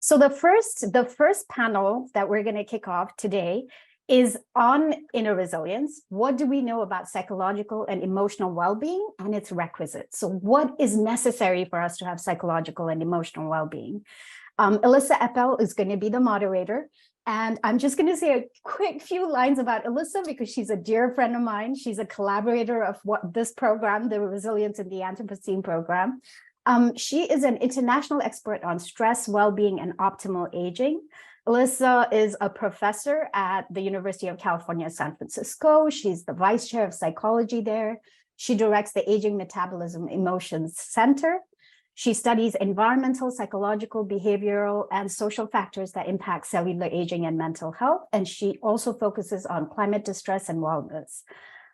So the first panel that we're going to kick off today is on inner resilience. What do we know about psychological and emotional well-being and its requisites? So what is necessary for us to have psychological and emotional well-being? Alyssa Eppel is going to be the moderator. And I'm just going to say a quick few lines about Alyssa because she's a dear friend of mine. She's a collaborator of this program, the Resilience in the Anthropocene program. She is an international expert on stress, well-being, and optimal aging. Alyssa is a professor at the University of California, San Francisco. She's the vice chair of psychology there. She directs the Aging Metabolism Emotions Center. She studies environmental, psychological, behavioral, and social factors that impact cellular aging and mental health. And she also focuses on climate distress and wellness.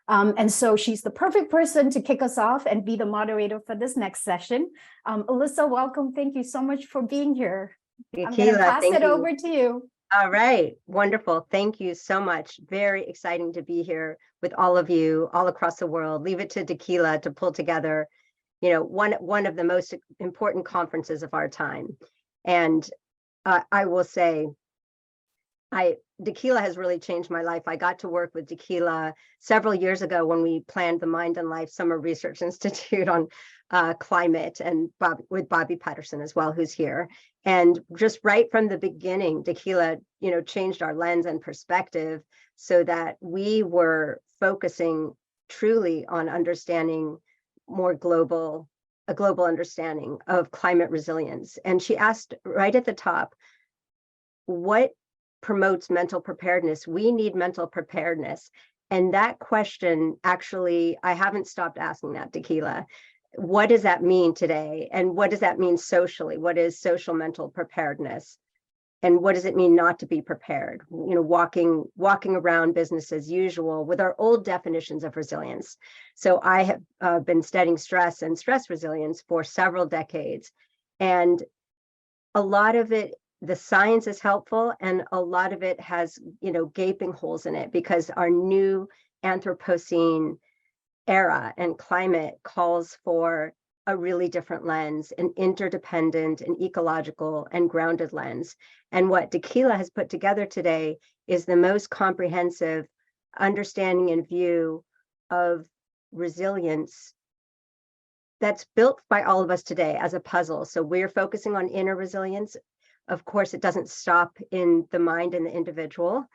And so she's the perfect person to kick us off and be the moderator for this next session. Alyssa, welcome. Thank you so much for being here. I'm going to pass it over to you. All right. Wonderful. Thank you so much. Very exciting to be here with all of you all across the world. Leave it to Dakila to pull together, one of the most important conferences of our time. And I will say, Dakila has really changed my life. I got to work with Dakila several years ago when we planned the Mind and Life Summer Research Institute on climate, and with Bobby Patterson as well, who's here. And just right from the beginning, Dakila, changed our lens and perspective so that we were focusing truly on understanding a global understanding of climate resilience. And she asked right at the top, what promotes mental preparedness? We need mental preparedness. And that question, actually, I haven't stopped asking that, Dakila. What does that mean today? And what does that mean socially? What is social mental preparedness? And what does it mean not to be prepared? Walking around business as usual with our old definitions of resilience. So I have been studying stress and stress resilience for several decades. And a lot of it, the science is helpful, and a lot of it has, gaping holes in it because our new Anthropocene era and climate calls for a really different lens, an interdependent and ecological and grounded lens. And what Dakila has put together today is the most comprehensive understanding and view of resilience that's built by all of us today as a puzzle. So we're focusing on inner resilience. Of course, it doesn't stop in the mind and the individual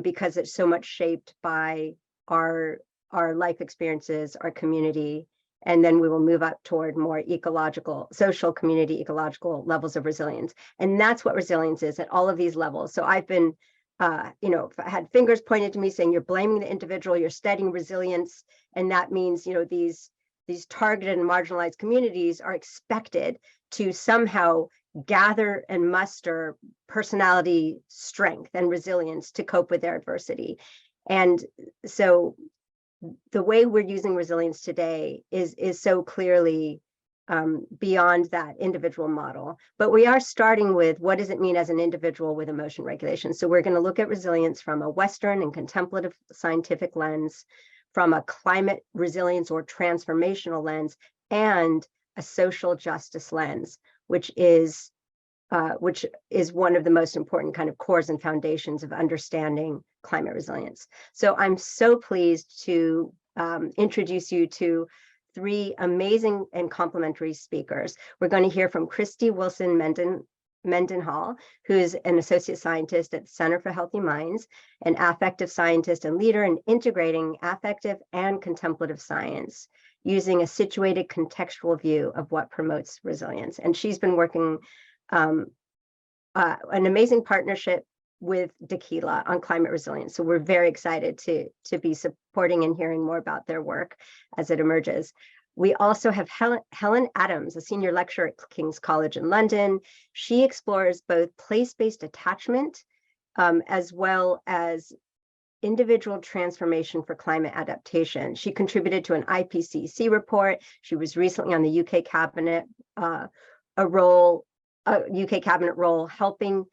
because it's so much shaped by our life experiences, our community, and then we will move up toward more ecological, social, community, ecological levels of resilience. And that's what resilience is at all of these levels. So I've been, had fingers pointed to me saying, you're blaming the individual, you're studying resilience, and that means, these targeted and marginalized communities are expected to somehow gather and muster personality strength and resilience to cope with their adversity. And so the way we're using resilience today is so clearly beyond that individual model. But we are starting with, what does it mean as an individual with emotion regulation? So we're going to look at resilience from a Western and contemplative scientific lens, from a climate resilience or transformational lens, and a social justice lens, which is one of the most important kind of cores and foundations of understanding climate resilience. So I'm so pleased to introduce you to three amazing and complementary speakers. We're going to hear from Christy Wilson Mendenhall, who is an associate scientist at the Center for Healthy Minds, an affective scientist and leader in integrating affective and contemplative science, using a situated contextual view of what promotes resilience. And she's been working an amazing partnership with Dakila on climate resilience. So we're very excited to be supporting and hearing more about their work as it emerges. We also have Helen Adams, a senior lecturer at King's College in London. She explores both place-based attachment as well as individual transformation for climate adaptation. She contributed to an IPCC report. She was recently on the UK cabinet, UK cabinet role helping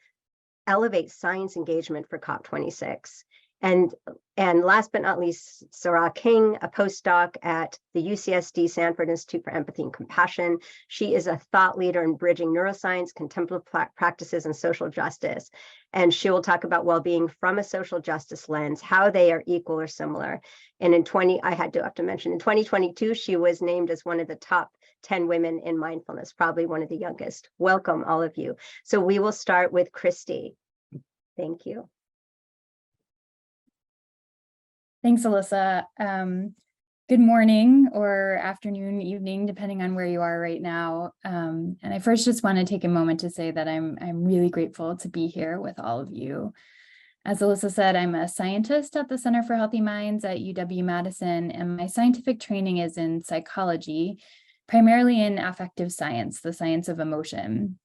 elevate science engagement for COP26. And last but not least, Sarah King, a postdoc at the UCSD Sanford Institute for Empathy and Compassion. She is a thought leader in bridging neuroscience, contemplative practices, and social justice. And she will talk about well-being from a social justice lens, how they are equal or similar. And in 2022, she was named as one of the top 10 women in mindfulness, probably one of the youngest. Welcome, all of you. So we will start with Christy. Thank you. Thanks, Alyssa. Good morning or afternoon, evening, depending on where you are right now. And I first just want to take a moment to say that I'm really grateful to be here with all of you. As Alyssa said, I'm a scientist at the Center for Healthy Minds at UW-Madison, and my scientific training is in psychology, primarily in affective science, the science of emotion.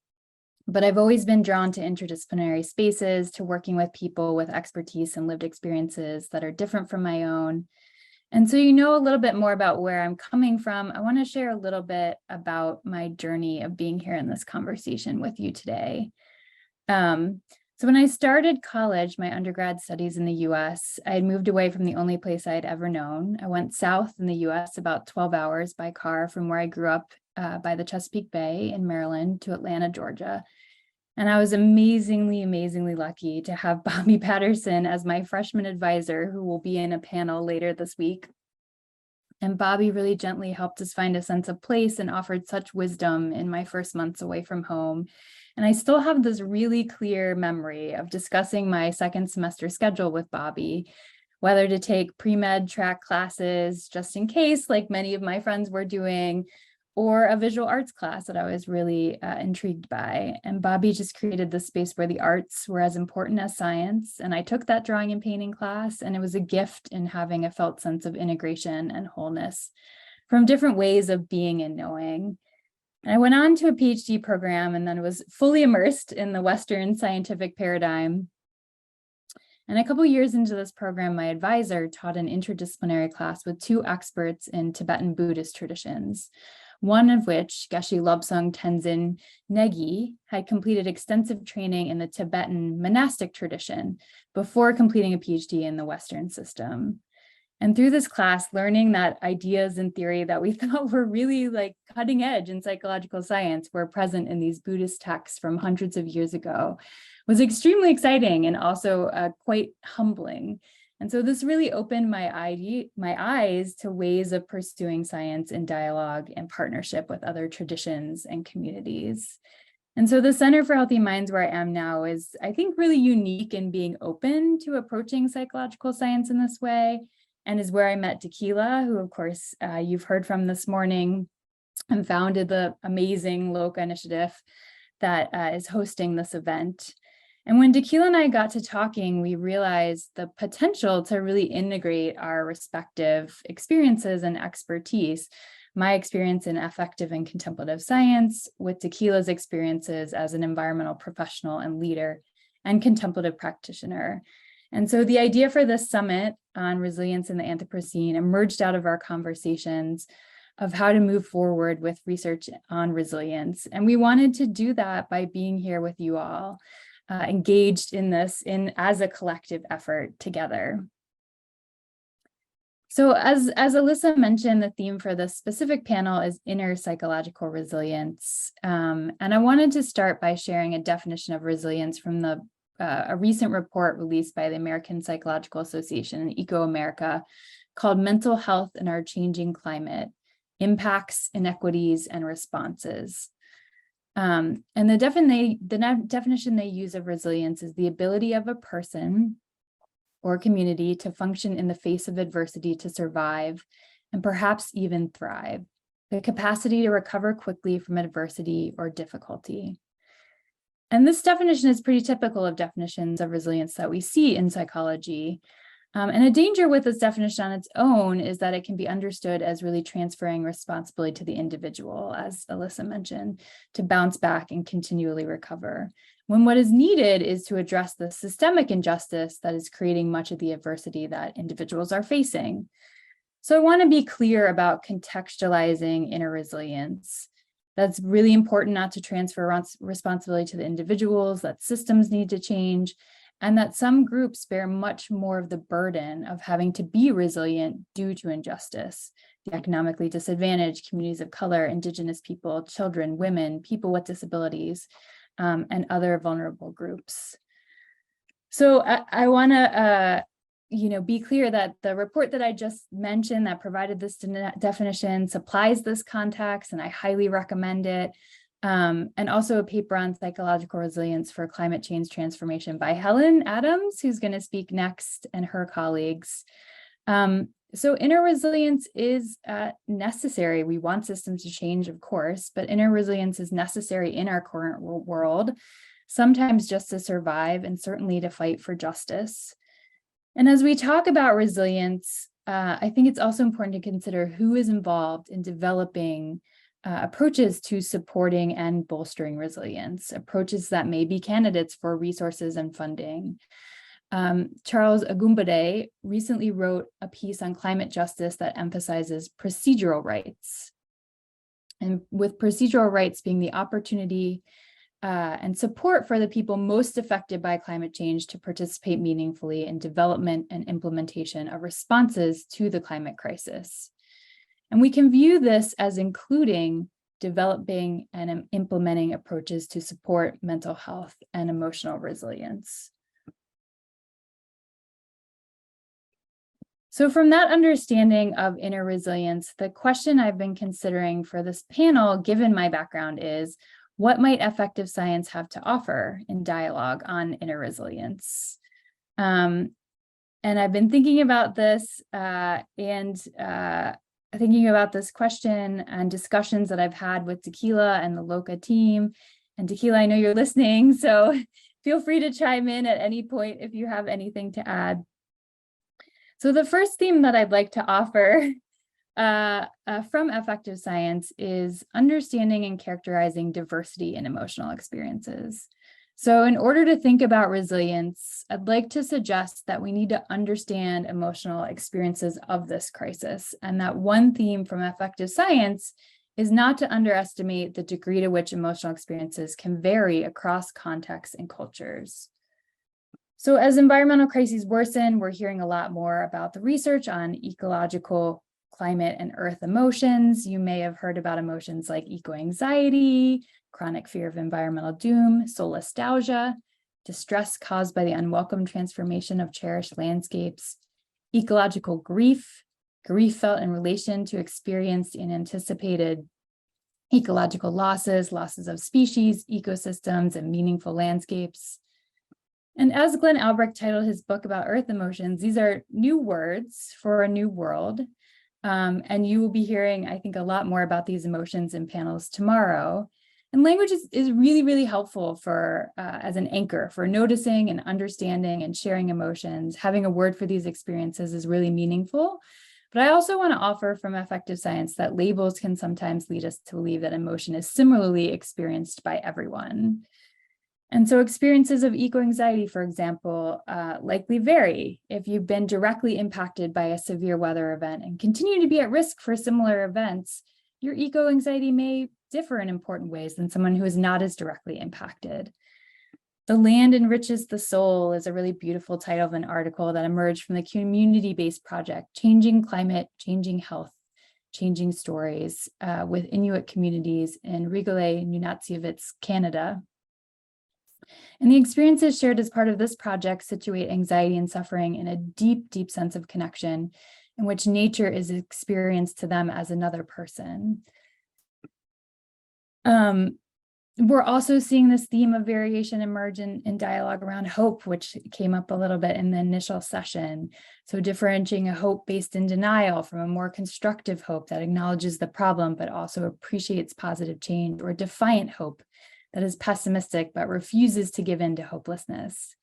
But I've always been drawn to interdisciplinary spaces, to working with people with expertise and lived experiences that are different from my own. And so you know a little bit more about where I'm coming from. I want to share a little bit about my journey of being here in this conversation with you today. So when I started college, my undergrad studies in the US, I had moved away from the only place I had ever known. I went south in the US about 12 hours by car from where I grew up by the Chesapeake Bay in Maryland to Atlanta, Georgia. And I was amazingly lucky to have Bobby Patterson as my freshman advisor, who will be in a panel later this week. And Bobby really gently helped us find a sense of place and offered such wisdom in my first months away from home. And I still have this really clear memory of discussing my second semester schedule with Bobby, whether to take pre-med track classes just in case, like many of my friends were doing, or a visual arts class that I was really intrigued by. And Bobby just created this space where the arts were as important as science. And I took that drawing and painting class, and it was a gift in having a felt sense of integration and wholeness from different ways of being and knowing. And I went on to a PhD program and then was fully immersed in the Western scientific paradigm. And a couple years into this program, my advisor taught an interdisciplinary class with two experts in Tibetan Buddhist traditions, one of which, Geshe Lobsang Tenzin Negi, had completed extensive training in the Tibetan monastic tradition before completing a PhD in the Western system. And through this class, learning that ideas and theory that we thought were really like cutting edge in psychological science were present in these Buddhist texts from hundreds of years ago was extremely exciting and also quite humbling. And so this really opened my eyes to ways of pursuing science in dialogue and partnership with other traditions and communities. And so the Center for Healthy Minds, where I am now, is, I think, really unique in being open to approaching psychological science in this way, and is where I met Tequila, who, of course, you've heard from this morning, and founded the amazing LOCA initiative that is hosting this event. And when Tequila and I got to talking, we realized the potential to really integrate our respective experiences and expertise. My experience in affective and contemplative science with Tequila's experiences as an environmental professional and leader and contemplative practitioner. And so the idea for this summit on resilience in the Anthropocene emerged out of our conversations of how to move forward with research on resilience. And we wanted to do that by being here with you all, engaged in this as a collective effort together. So as Alyssa mentioned, the theme for this specific panel is inner psychological resilience. And I wanted to start by sharing a definition of resilience from a recent report released by the American Psychological Association and Eco-America called Mental Health in Our Changing Climate: Impacts, Inequities, and Responses. And the definition they use of resilience is the ability of a person or community to function in the face of adversity, to survive, and perhaps even thrive. The capacity to recover quickly from adversity or difficulty. And this definition is pretty typical of definitions of resilience that we see in psychology. And a danger with this definition on its own is that it can be understood as really transferring responsibility to the individual, as Alyssa mentioned, to bounce back and continually recover. When what is needed is to address the systemic injustice that is creating much of the adversity that individuals are facing. So I want to be clear about contextualizing inner resilience. That's really important, not to transfer responsibility to the individuals, that systems need to change, and that some groups bear much more of the burden of having to be resilient due to injustice. The economically disadvantaged, communities of color, Indigenous people, children, women, people with disabilities, and other vulnerable groups. So I want to be clear that the report that I just mentioned that provided this definition supplies this context, and I highly recommend it. And also a paper on psychological resilience for climate change transformation by Helen Adams, who's going to speak next, and her colleagues. So inner resilience is necessary. We want systems to change, of course, but inner resilience is necessary in our current world, sometimes just to survive and certainly to fight for justice. And as we talk about resilience, I think it's also important to consider who is involved in developing approaches to supporting and bolstering resilience, approaches that may be candidates for resources and funding. Charles Agumbade recently wrote a piece on climate justice that emphasizes procedural rights. And with procedural rights being the opportunity and support for the people most affected by climate change to participate meaningfully in development and implementation of responses to the climate crisis. And we can view this as including developing and implementing approaches to support mental health and emotional resilience. So from that understanding of inner resilience, the question I've been considering for this panel, given my background, is what might affective science have to offer in dialogue on inner resilience? And I've been thinking about this thinking about this question and discussions that I've had with Tequila and the LOCA team. And Tequila, I know you're listening, so feel free to chime in at any point if you have anything to add. So the first theme that I'd like to offer from affective science is understanding and characterizing diversity in emotional experiences. So in order to think about resilience, I'd like to suggest that we need to understand emotional experiences of this crisis, and that one theme from affective science is not to underestimate the degree to which emotional experiences can vary across contexts and cultures. So as environmental crises worsen, we're hearing a lot more about the research on ecological, climate, and earth emotions. You may have heard about emotions like eco-anxiety, chronic fear of environmental doom, solastalgia, distress caused by the unwelcome transformation of cherished landscapes, ecological grief, grief felt in relation to experienced and anticipated ecological losses, losses of species, ecosystems, and meaningful landscapes. And as Glenn Albrecht titled his book about earth emotions, these are new words for a new world. And you will be hearing, I think, a lot more about these emotions in panels tomorrow. And language is really, really helpful for as an anchor for noticing and understanding and sharing emotions. Having a word for these experiences is really meaningful. But I also want to offer from affective science that labels can sometimes lead us to believe that emotion is similarly experienced by everyone. And so experiences of eco-anxiety, for example, likely vary. If you've been directly impacted by a severe weather event and continue to be at risk for similar events, your eco-anxiety may differ in important ways than someone who is not as directly impacted. The Land Enriches the Soul is a really beautiful title of an article that emerged from the community-based project, Changing Climate, Changing Health, Changing Stories, with Inuit communities in Rigolet, Nunatsiavut's, Canada. And the experiences shared as part of this project situate anxiety and suffering in a deep, deep sense of connection in which nature is experienced to them as another person. We're also seeing this theme of variation emerge in dialogue around hope, which came up a little bit in the initial session. So differentiating a hope based in denial from a more constructive hope that acknowledges the problem, but also appreciates positive change, or defiant hope that is pessimistic, but refuses to give in to hopelessness.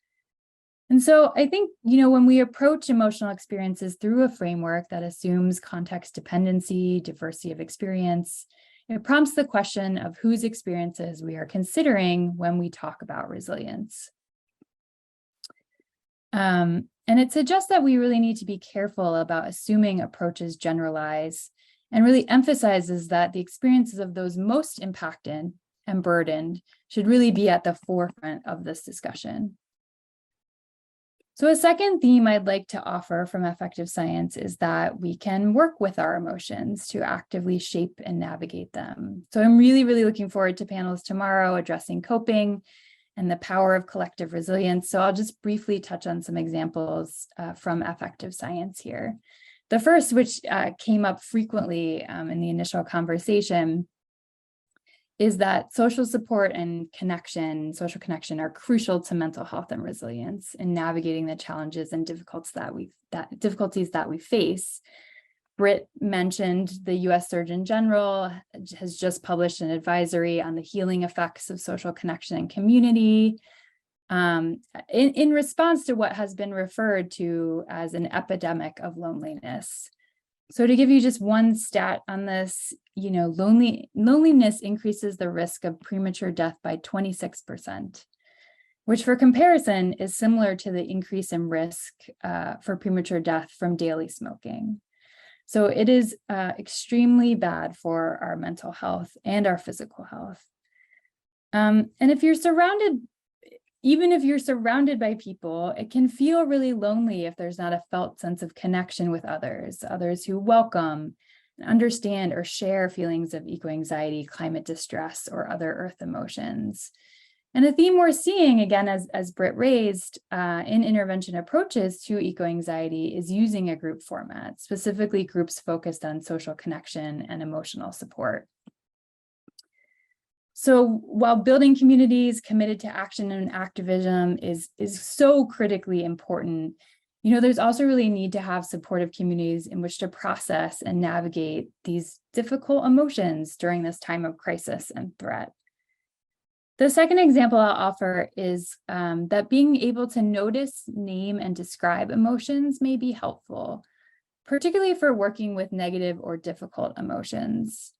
And so I think, when we approach emotional experiences through a framework that assumes context dependency, diversity of experience, it prompts the question of whose experiences we are considering when we talk about resilience. And it suggests that we really need to be careful about assuming approaches generalize, and really emphasizes that the experiences of those most impacted and burdened should really be at the forefront of this discussion. So a second theme I'd like to offer from affective science is that we can work with our emotions to actively shape and navigate them. So I'm really, really looking forward to panels tomorrow addressing coping and the power of collective resilience. So I'll just briefly touch on some examples from affective science here. The first, which came up frequently in the initial conversation, is that social support and social connection are crucial to mental health and resilience in navigating the challenges and difficulties that we face. Britt mentioned the US Surgeon General has just published an advisory on the healing effects of social connection and community in response to what has been referred to as an epidemic of loneliness. So to give you just one stat on this, loneliness increases the risk of premature death by 26%, which for comparison is similar to the increase in risk for premature death from daily smoking. So it is extremely bad for our mental health and our physical health. And even if you're surrounded by people, it can feel really lonely if there's not a felt sense of connection with others who welcome, understand, or share feelings of eco-anxiety, climate distress, or other earth emotions. And a theme we're seeing, again, as Britt raised, in intervention approaches to eco-anxiety is using a group format, specifically groups focused on social connection and emotional support. So while building communities committed to action and activism is so critically important, there's also really a need to have supportive communities in which to process and navigate these difficult emotions during this time of crisis and threat. The second example I'll offer is that being able to notice, name, and describe emotions may be helpful, particularly for working with negative or difficult emotions.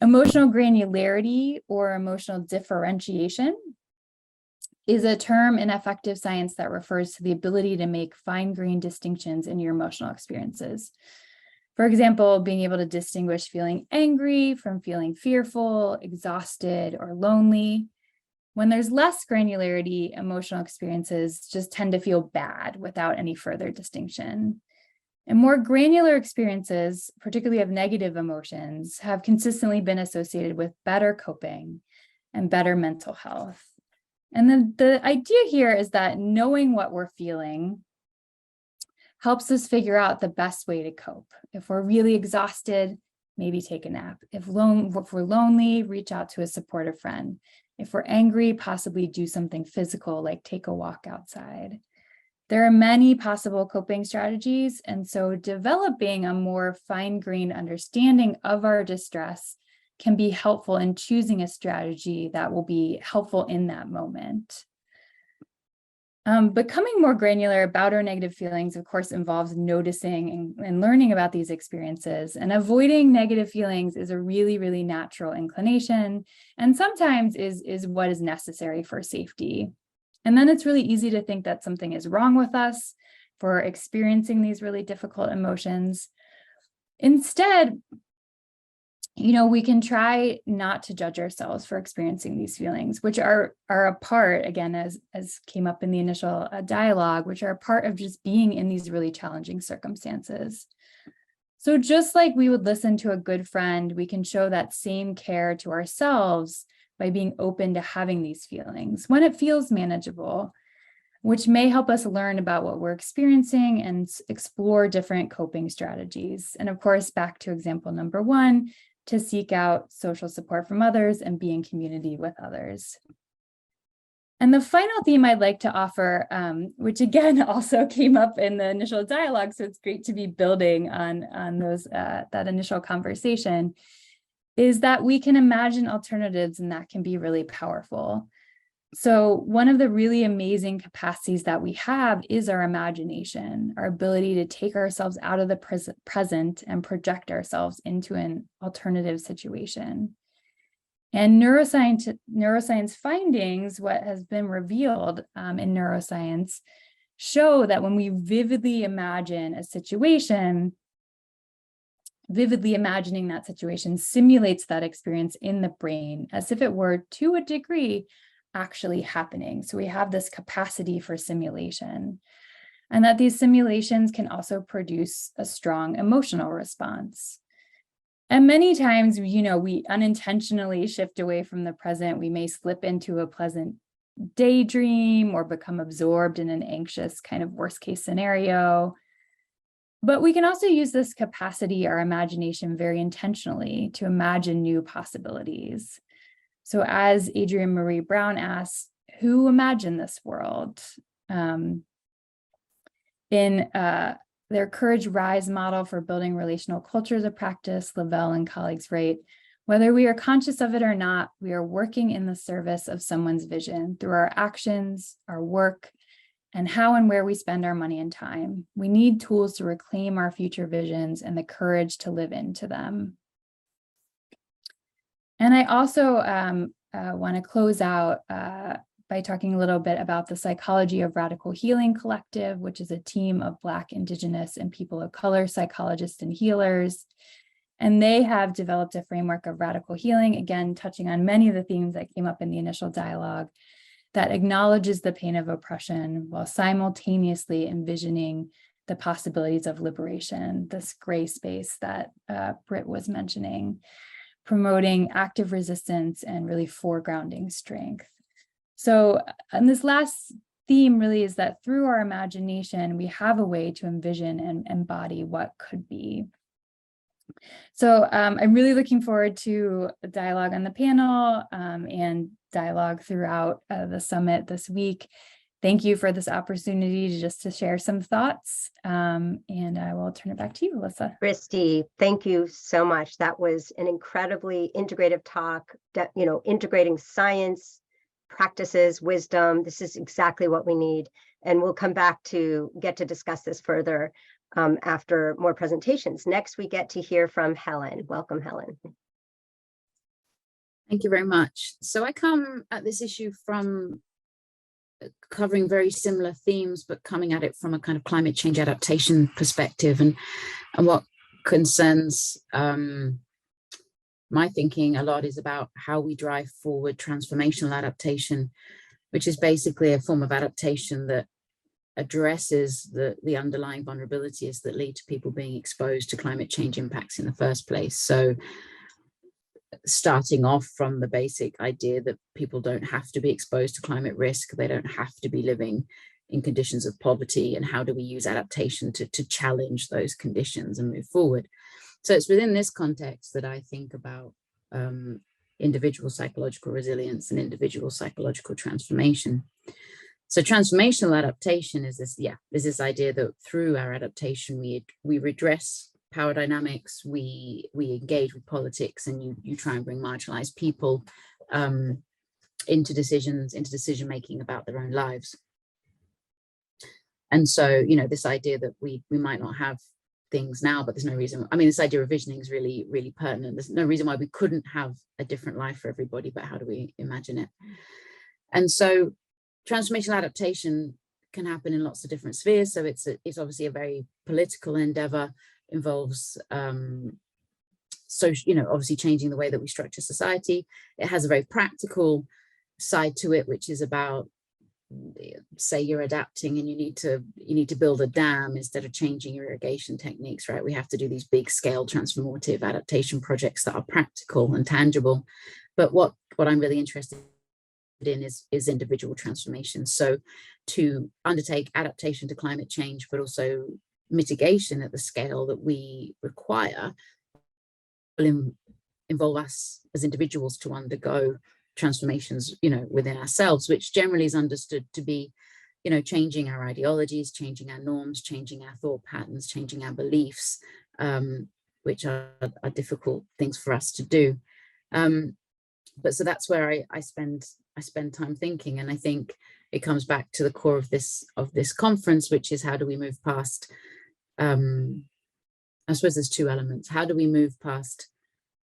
Emotional granularity or emotional differentiation is a term in affective science that refers to the ability to make fine-grained distinctions in your emotional experiences. For example, being able to distinguish feeling angry from feeling fearful, exhausted, or lonely. When there's less granularity, emotional experiences just tend to feel bad without any further distinction. And more granular experiences, particularly of negative emotions, have consistently been associated with better coping and better mental health. And then the idea here is that knowing what we're feeling helps us figure out the best way to cope. If we're really exhausted, maybe take a nap. If we're lonely, reach out to a supportive friend. If we're angry, possibly do something physical like take a walk outside. There are many possible coping strategies, and so developing a more fine-grained understanding of our distress can be helpful in choosing a strategy that will be helpful in that moment. Becoming more granular about our negative feelings, of course, involves noticing and learning about these experiences, and avoiding negative feelings is a really, really natural inclination, and sometimes is what is necessary for safety. And then it's really easy to think that something is wrong with us for experiencing these really difficult emotions. Instead, we can try not to judge ourselves for experiencing these feelings, which are a part, again, as came up in the initial dialogue, which are a part of just being in these really challenging circumstances. So just like we would listen to a good friend, we can show that same care to ourselves by being open to having these feelings when it feels manageable, which may help us learn about what we're experiencing and explore different coping strategies. And of course, back to example number one, to seek out social support from others and be in community with others. And the final theme I'd like to offer, which again also came up in the initial dialogue, so it's great to be building on those that initial conversation, is that we can imagine alternatives, and that can be really powerful. So one of the really amazing capacities that we have is our imagination, our ability to take ourselves out of the present and project ourselves into an alternative situation. And neuroscience findings, what has been revealed in neuroscience, show that when we vividly imagine a situation, vividly imagining that situation simulates that experience in the brain as if it were, to a degree, actually happening. So we have this capacity for simulation, and that these simulations can also produce a strong emotional response. And many times, we unintentionally shift away from the present. We may slip into a pleasant daydream or become absorbed in an anxious kind of worst case scenario. But we can also use this capacity, our imagination, very intentionally to imagine new possibilities. So as Adrienne Marie Brown asks, who imagined this world? In their Courage Rise model for building relational cultures of practice, Lavelle and colleagues write, whether we are conscious of it or not, we are working in the service of someone's vision through our actions, our work, and how and where we spend our money and time. We need tools to reclaim our future visions and the courage to live into them. And I also want to close out by talking a little bit about the Psychology of Radical Healing Collective, which is a team of Black, Indigenous, and people of color psychologists and healers. And they have developed a framework of radical healing, again, touching on many of the themes that came up in the initial dialogue, that acknowledges the pain of oppression while simultaneously envisioning the possibilities of liberation, this gray space that Britt was mentioning, promoting active resistance and really foregrounding strength. So, and this last theme really is that through our imagination, we have a way to envision and embody what could be. So I'm really looking forward to a dialogue on the panel and dialogue throughout the summit this week. Thank you for this opportunity to share some thoughts, and I will turn it back to you, Alyssa. Christy, thank you so much. That was an incredibly integrative talk, integrating science, practices, wisdom. This is exactly what we need. And we'll come back to get to discuss this further after more presentations. Next, we get to hear from Helen. Welcome, Helen. Thank you very much. So I come at this issue from covering very similar themes, but coming at it from a kind of climate change adaptation perspective. And what concerns my thinking a lot is about how we drive forward transformational adaptation, which is basically a form of adaptation that addresses the underlying vulnerabilities that lead to people being exposed to climate change impacts in the first place. So starting off from the basic idea that people don't have to be exposed to climate risk, they don't have to be living in conditions of poverty, and how do we use adaptation to challenge those conditions and move forward. So it's within this context that I think about individual psychological resilience and individual psychological transformation. So transformational adaptation is this idea that through our adaptation, we redress power dynamics, we engage with politics, and you try and bring marginalized people into decision making about their own lives. And so, this idea that we might not have things now, but there's no reason. I mean, this idea of visioning is really, really pertinent. There's no reason why we couldn't have a different life for everybody, but how do we imagine it? And so transformational adaptation can happen in lots of different spheres. So it's obviously a very political endeavor, involves obviously changing the way that we structure society. It has a very practical side to it, which is about, say you're adapting and you need to build a dam instead of changing your irrigation techniques, right? We have to do these big scale transformative adaptation projects that are practical and tangible. But what I'm really interested in is individual transformation. So to undertake adaptation to climate change, but also mitigation at the scale that we require, will involve us as individuals to undergo transformations, within ourselves, which generally is understood to be, changing our ideologies, changing our norms, changing our thought patterns, changing our beliefs, which are difficult things for us to do. But so that's where I spend time thinking, and I think it comes back to the core of this conference, which is how do we move past, I suppose there's two elements. How do we move past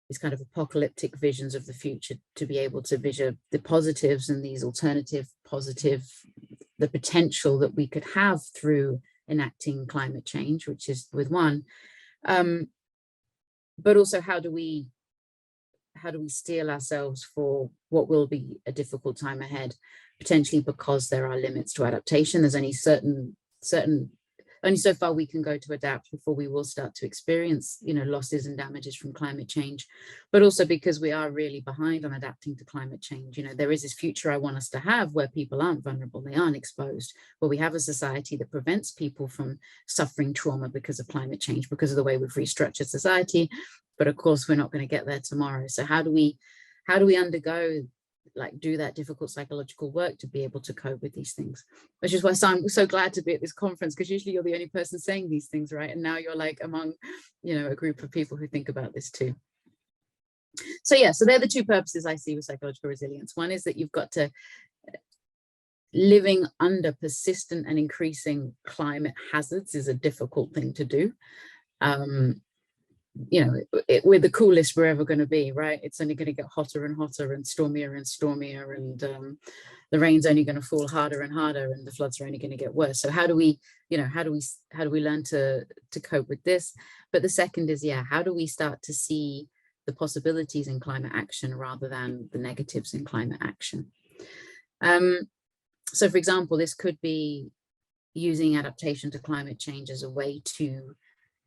these kind of apocalyptic visions of the future to be able to vision the positives and these alternative positive, the potential that we could have through enacting climate change, which is with one, but also how do we steel ourselves for what will be a difficult time ahead, potentially because there are limits to adaptation. There's only only so far we can go to adapt before we will start to experience, losses and damages from climate change, but also because we are really behind on adapting to climate change. There is this future I want us to have where people aren't vulnerable, they aren't exposed, where we have a society that prevents people from suffering trauma because of climate change, because of the way we've restructured society. But of course, we're not going to get there tomorrow. So how do we undergo, do that difficult psychological work to be able to cope with these things? Which is why I'm so glad to be at this conference, because usually you're the only person saying these things, right? And now you're among, a group of people who think about this too. So yeah, so they're the two purposes I see with psychological resilience. One is that you've got to, living under persistent and increasing climate hazards is a difficult thing to do. We're the coolest we're ever going to be, right? It's only going to get hotter and hotter and stormier, and the rain's only going to fall harder and harder, and the floods are only going to get worse. So how do we learn to cope with this? But the second is, how do we start to see the possibilities in climate action rather than the negatives in climate action? So for example, this could be using adaptation to climate change as a way to,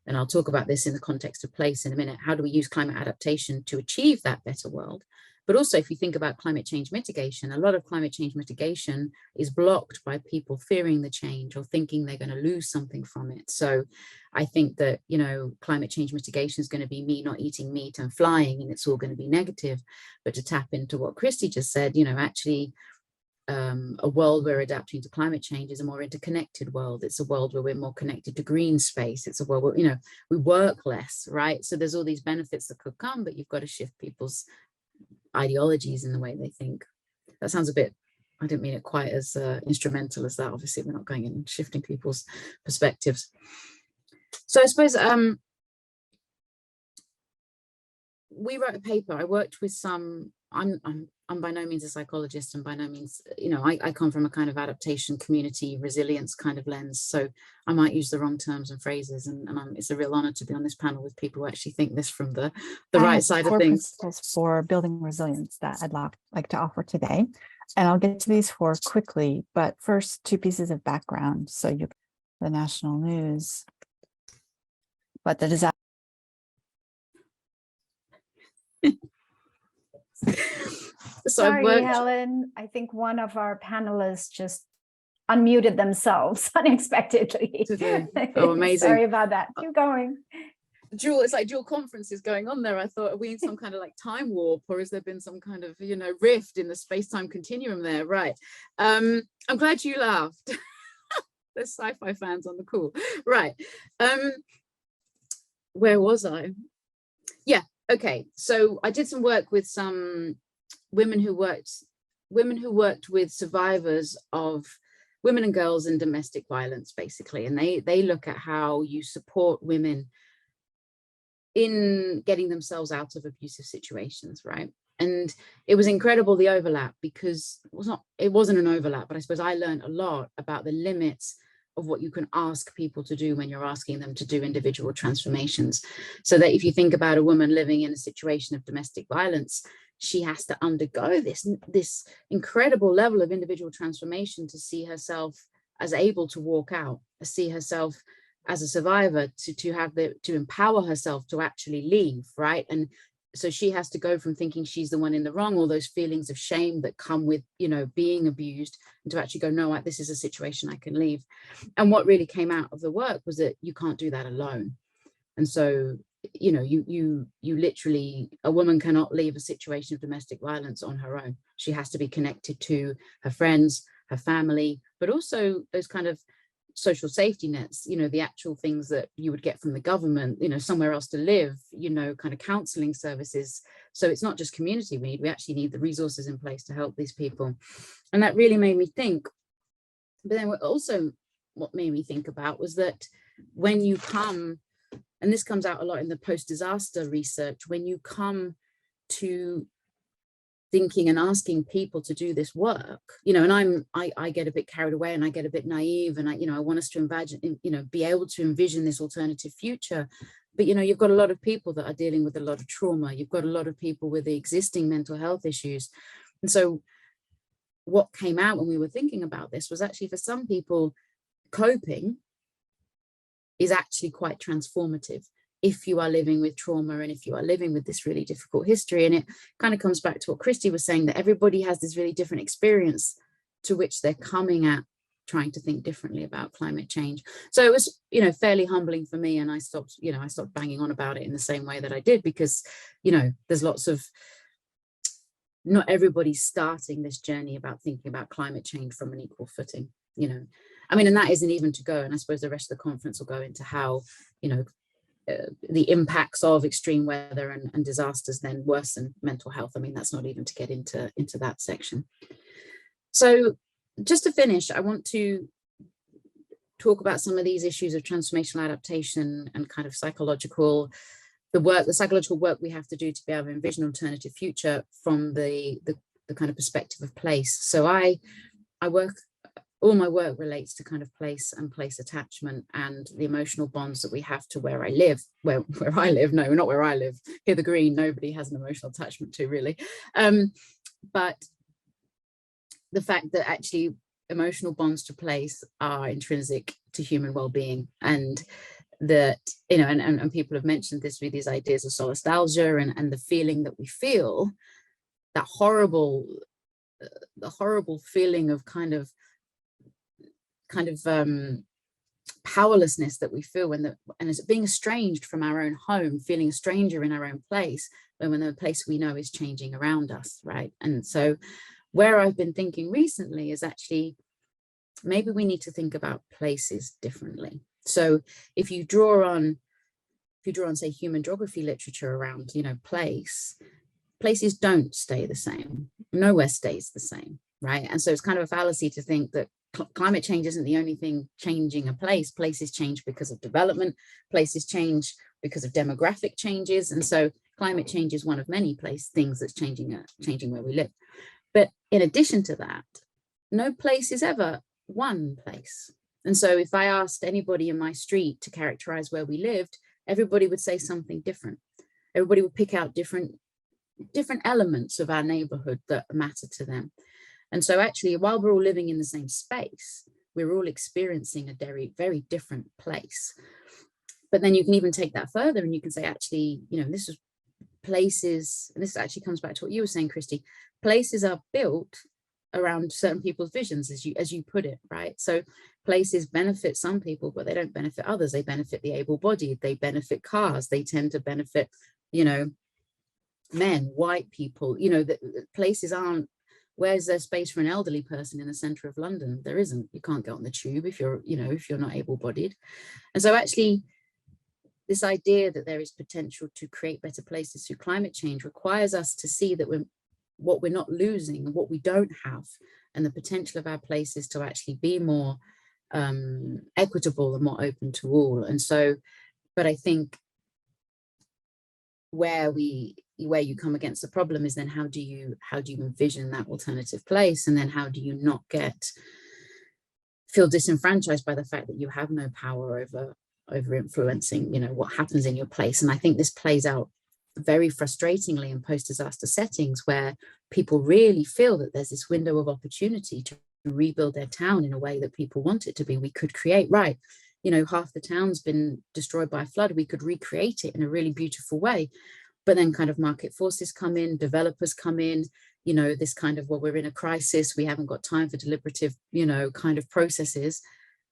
and I'll talk about this in the context of place in a minute, how do we use climate adaptation to achieve that better world? But also, if you think about climate change mitigation, a lot of climate change mitigation is blocked by people fearing the change or thinking they're going to lose something from it. So I think that, climate change mitigation is going to be me not eating meat and flying, and it's all going to be negative. But to tap into what Christy just said, actually, a world where adapting to climate change is a more interconnected world. It's a world where we're more connected to green space. It's a world where, we work less, right? So there's all these benefits that could come, but you've got to shift people's ideologies in the way they think. That sounds a bit, I didn't mean it quite as instrumental as that. Obviously, we're not going in and shifting people's perspectives. So I suppose we wrote a paper. I worked with some, I'm by no means a psychologist, and by no means, I come from a kind of adaptation, community, resilience kind of lens. So I might use the wrong terms and phrases, and it's a real honor to be on this panel with people who actually think this from the right side of things. Principles for building resilience that I'd like to offer today. And I'll get to these 4 quickly, but first 2 pieces of background. So the national news, but the disaster. So sorry, Helen, I think one of our panelists just unmuted themselves unexpectedly. Oh, amazing. Sorry about that. Keep going. Dual, it's like dual conferences going on there. I thought, are we in some kind of time warp, or has there been some kind of, rift in the space-time continuum there? Right. I'm glad you laughed. There's sci-fi fans on the call. Right. Where was I? Yeah. Okay. So I did some work with some women who worked with survivors of women and girls in domestic violence, basically. And they look at how you support women in getting themselves out of abusive situations, right? And it was incredible, the overlap, because it wasn't an overlap, but I suppose I learned a lot about the limits of what you can ask people to do when you're asking them to do individual transformations. So that if you think about a woman living in a situation of domestic violence, she has to undergo this incredible level of individual transformation to see herself as able to walk out, to see herself as a survivor, to empower herself to actually leave, right? And so she has to go from thinking she's the one in the wrong, all those feelings of shame that come with, being abused, and to actually go, no, this is a situation I can leave. And what really came out of the work was that you can't do that alone. And so, you literally, a woman cannot leave a situation of domestic violence on her own. She has to be connected to her friends, her family, but also those kind of social safety nets, the actual things that you would get from the government, somewhere else to live, kind of counseling services. So it's not just community we actually need the resources in place to help these people. And that really made me think. But then what made me think about was that when you come, and this comes out a lot in the post-disaster research, when you come to thinking and asking people to do this work, and I get a bit carried away and I get a bit naive, and I want us to imagine, be able to envision this alternative future. But, you know, you've got a lot of people that are dealing with a lot of trauma. You've got a lot of people with the existing mental health issues. And so what came out when we were thinking about this was actually for some people, coping is actually quite transformative if you are living with trauma and if you are living with this really difficult history. And it kind of comes back to what Christy was saying, that everybody has this really different experience to which they're coming at trying to think differently about climate change. So it was, you know, fairly humbling for me, and I stopped banging on about it in the same way that I did, because, you know, there's lots of, not everybody's starting this journey about thinking about climate change from an equal footing, you know. I mean, and that isn't even to go, and I suppose the rest of the conference will go into how, you know, the impacts of extreme weather and disasters then worsen mental health. I mean, that's not even to get into that section. So just to finish, I want to talk about some of these issues of transformational adaptation and kind of psychological, the psychological work we have to do to be able to envision an alternative future from the kind of perspective of place. So I work, all my work relates to kind of place and place attachment and the emotional bonds that we have to where I live, where I live, no, not where I live, here the green, nobody has an emotional attachment to really. But the fact that actually emotional bonds to place are intrinsic to human well-being, and that, you know, and people have mentioned this with these ideas of solastalgia and the feeling that we feel, that horrible, the horrible feeling of kind of powerlessness that we feel and it's being estranged from our own home, feeling a stranger in our own place when the place we know is changing around us, right? And so where I've been thinking recently is actually maybe we need to think about places differently. So if you draw on say human geography literature around, you know, places don't stay the same, nowhere stays the same, right? And so it's kind of a fallacy to think that climate change isn't the only thing changing a place. Places change because of development, places change because of demographic changes, and so climate change is one of many things that's changing where we live. But in addition to that, no place is ever one place. And so if I asked anybody in my street to characterize where we lived, everybody would say something different. Everybody would pick out different elements of our neighborhood that matter to them. And so actually, while we're all living in the same space, we're all experiencing a very, very different place. But then you can even take that further and you can say, actually, you know, this is places, and this actually comes back to what you were saying, Christy, places are built around certain people's visions, as you put it, right? So places benefit some people, but they don't benefit others. They benefit the able-bodied, they benefit cars, they tend to benefit, you know, men, white people, you know, the places aren't, where's there space for an elderly person in the center of London? There isn't. You can't get on the tube if you're, you know, if you're not able-bodied. And so actually, this idea that there is potential to create better places through climate change requires us to see that what we're not losing and what we don't have, and the potential of our places to actually be more equitable and more open to all. And so, but I think where you come against the problem is then how do you envision that alternative place, and then how do you not feel disenfranchised by the fact that you have no power over influencing, you know, what happens in your place. And I think this plays out very frustratingly in post-disaster settings where people really feel that there's this window of opportunity to rebuild their town in a way that people want it to be. We could create, right, you know, half the town's been destroyed by a flood, we could recreate it in a really beautiful way. But then kind of market forces come in, developers come in, you know, this kind of, well, we're in a crisis, we haven't got time for deliberative, you know, kind of processes.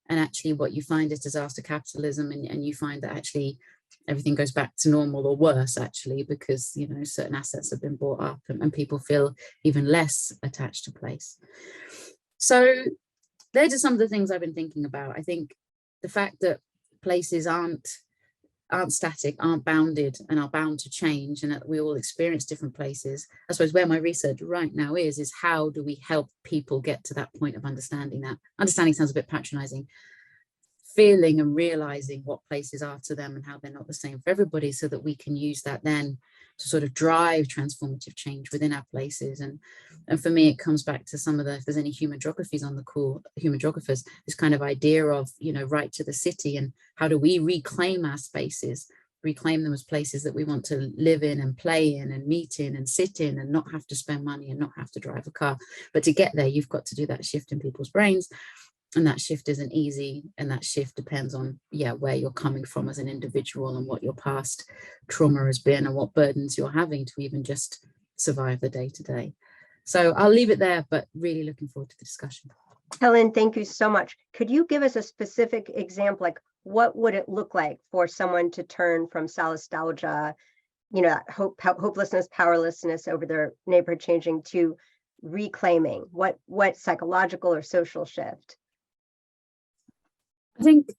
And actually what you find is disaster capitalism, and you find that actually everything goes back to normal or worse, actually, because, you know, certain assets have been bought up and people feel even less attached to place. So they're just some of the things I've been thinking about. I think the fact that places aren't static, aren't bounded, and are bound to change, and that we all experience different places. I suppose where my research right now is how do we help people get to that point of understanding that? Understanding sounds a bit patronizing. Feeling and realizing what places are to them and how they're not the same for everybody, so that we can use that then to sort of drive transformative change within our places. And for me, it comes back to some of the, if there's any human geographies on the call, human geographers, this kind of idea of, you know, right to the city, and how do we reclaim our spaces reclaim them as places that we want to live in and play in and meet in and sit in and not have to spend money and not have to drive a car. But to get there, you've got to do that shift in people's brains. And that shift isn't easy. And that shift depends on, where you're coming from as an individual and what your past trauma has been and what burdens you're having to even just survive the day to day. So I'll leave it there, but really looking forward to the discussion. Helen, thank you so much. Could you give us a specific example, like what would it look like for someone to turn from solastalgia, hopelessness, powerlessness over their neighborhood changing, to reclaiming? What psychological or social shift? I think